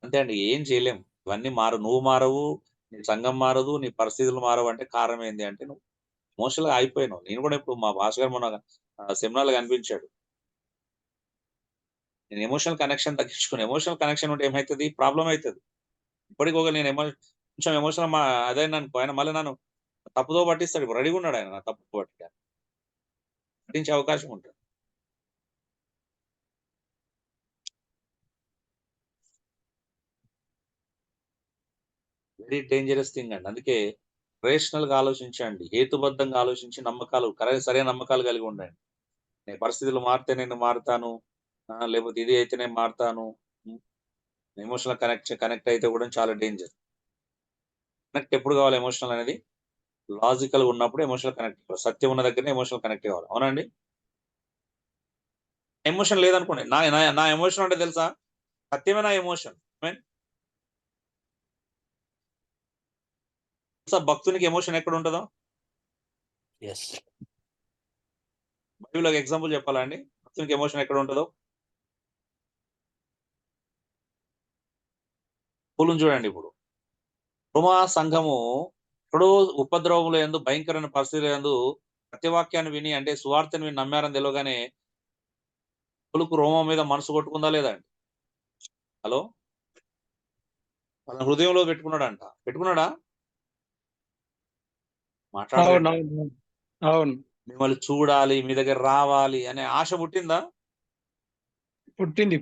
S1: అంతే అండి, ఏం చేయలేం. ఇవన్నీ నువ్వు మారవు, నీ సంఘం మారదు, నీ పరిస్థితులు మారవు. అంటే కారణం ఏంటి అంటే నువ్వు ఎమోషనల్ గా అయిపోయినావు. నేను కూడా ఇప్పుడు మా భాష గారు మొన్న సెమినార్ కనిపించాడు. నేను ఎమోషనల్ కనెక్షన్ తగ్గించుకుని, ఎమోషనల్ కనెక్షన్ ఉంటే ఏమవుతుంది? ప్రాబ్లం అవుతుంది. ఇప్పటికి ఒక నేను కొంచెం ఎమోషనల్ అదే అనుకో, ఆయన మళ్ళీ నన్ను తప్పుదో పట్టిస్తాడు. ఇప్పుడు రెడీగా ఉన్నాడు ఆయన నా తప్పు పట్టించే అవకాశం ఉంటుంది. వెరీ డేంజరస్ థింగ్ అండి. అందుకే రేషనల్ గా ఆలోచించండి, హేతుబద్ధంగా ఆలోచించి నమ్మకాలు సరైన నమ్మకాలు కలిగి ఉండండి. నేను పరిస్థితులు మారితే నేను మారుతాను, లేకపోతే ఇది అయితే నేను మారుతాను. ఎమోషనల్ కనెక్ట్ అయితే కూడా చాలా డేంజర్. కనెక్ట్ ఎప్పుడు కావాలి? ఎమోషనల్ అనేది లాజికల్ ఉన్నప్పుడు ఎమోషనల్ కనెక్ట్ కావాలి. సత్యం ఉన్న దగ్గరనే ఎమోషనల్ కనెక్ట్ కావాలి. అవునండి? ఎమోషన్ లేదనుకోండి, నా ఎమోషన్ అంటే తెలుసా? సత్యమే నా ఎమోషన్. భక్తునికి ఎమోషన్ ఎక్కడ ఉంటుందో బైబిల్ ఒక ఎగ్జాంపుల్ చెప్పాలా అండి? భక్తునికి ఎమోషన్ ఎక్కడ ఉంటుందో పూలను చూడండి. ఇప్పుడు రోమా సంఘము ఎక్కడో ఉపద్రవముల యందు, భయంకరమైన పరిస్థితుల యందు సత్యవాక్యాన్ని విని, అంటే సువార్తను విని నమ్మారని తెలియగానే పౌలుకు రోమా మీద మనసు కొట్టుకుందా లేదా అండి? హలో, వాళ్ళ హృదయంలో పెట్టుకున్నాడా? మాట్లాడారు.
S7: అవును,
S1: మిమ్మల్ని చూడాలి, మీ దగ్గర రావాలి అనే ఆశ పుట్టిందా?
S7: పుట్టింది.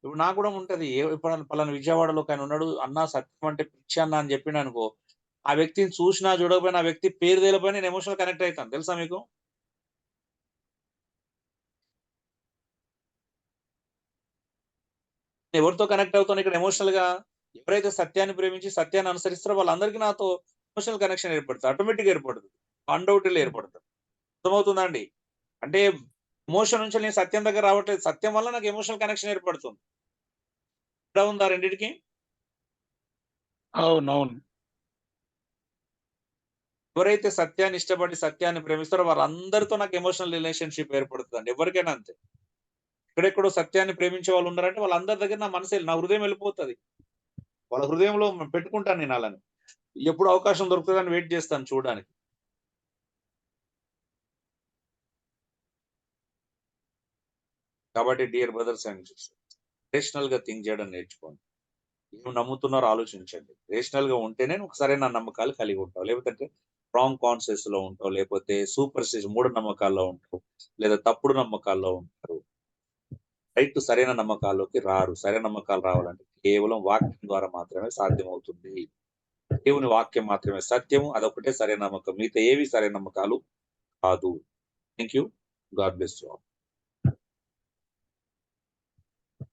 S1: ఇప్పుడు నాకు కూడా ఉంటది. ఎప్పుడన్నా పలానా విజయవాడలో ఆయన ఉన్నాడు, అన్నా సత్యం అంటే పిచ్చి అన్న అని చెప్పిన అనుకో, ఆ వ్యక్తిని చూసినా చూడకపోయినా, ఆ వ్యక్తి పేరు తెలియకపోయినా నేను ఎమోషనల్ కనెక్ట్ అవుతాను. తెలుసా మీకు? ఎవరితో కనెక్ట్ అవుతాను ఇక్కడ ఎమోషనల్ గా? ఎవరైతే సత్యాన్ని ప్రేమించి సత్యాన్ని అనుసరిస్తారో వాళ్ళందరికీ నాతో ఎమోషనల్ కనెక్షన్ ఏర్పడుతుంది, ఆటోమేటిక్ ఏర్పడుతుంది, అన్డౌటెడ్లీ ఏర్పడుతుంది. అర్థమవుతుందా అండి? అంటే ఎమోషన్ నుంచి నేను సత్యం దగ్గర రావట్లేదు, సత్యం వల్ల నాకు ఎమోషనల్ కనెక్షన్ ఏర్పడుతుంది. ఇక్కడ ఉందా రెండింటికి?
S7: అవునవును.
S1: ఎవరైతే సత్యాన్ని ఇష్టపడి సత్యాన్ని ప్రేమిస్తారో వాళ్ళందరితో నాకు ఎమోషనల్ రిలేషన్షిప్ ఏర్పడుతుందండి. ఎవరికైనా అంతే. ఎక్కడెక్కడో సత్యాన్ని ప్రేమించే వాళ్ళు ఉన్నారంటే వాళ్ళందరి దగ్గర నా మనసు నా హృదయం వెళ్ళిపోతుంది. వాళ్ళ హృదయంలో పెట్టుకుంటాను నేను అలాని. ఎప్పుడు అవకాశం దొరుకుతుందని వెయిట్ చేస్తాను చూడడానికి. కాబట్టి dear brothers and sisters, rational గా థింక్ చేయడం నేర్చుకోండి. ఏం నమ్ముతున్నారో ఆలోచించండి. రేషనల్ గా ఉంటేనే ఒక సరైన నమ్మకాలు కలిగి ఉంటావు. లేకపోతే రాంగ్ కాన్షియస్ లో ఉంటావు, లేకపోతే సూపర్ స్టిషన్ మూఢ నమ్మకాల్లో ఉంటావు, లేదా తప్పుడు నమ్మకాల్లో ఉంటారు. రైట్ సరైన నమ్మకాల్లోకి రారు. సరైన నమ్మకాలు రావాలంటే కేవలం వాక్యం ద్వారా మాత్రమే సాధ్యమవుతుంది. దేవుని వాక్యం మాత్రమే సత్యము, అదొకటే సరైన నమ్మకం. మిగతా ఏవి సరైన నమ్మకాలు కాదు. Thank you. God bless you all.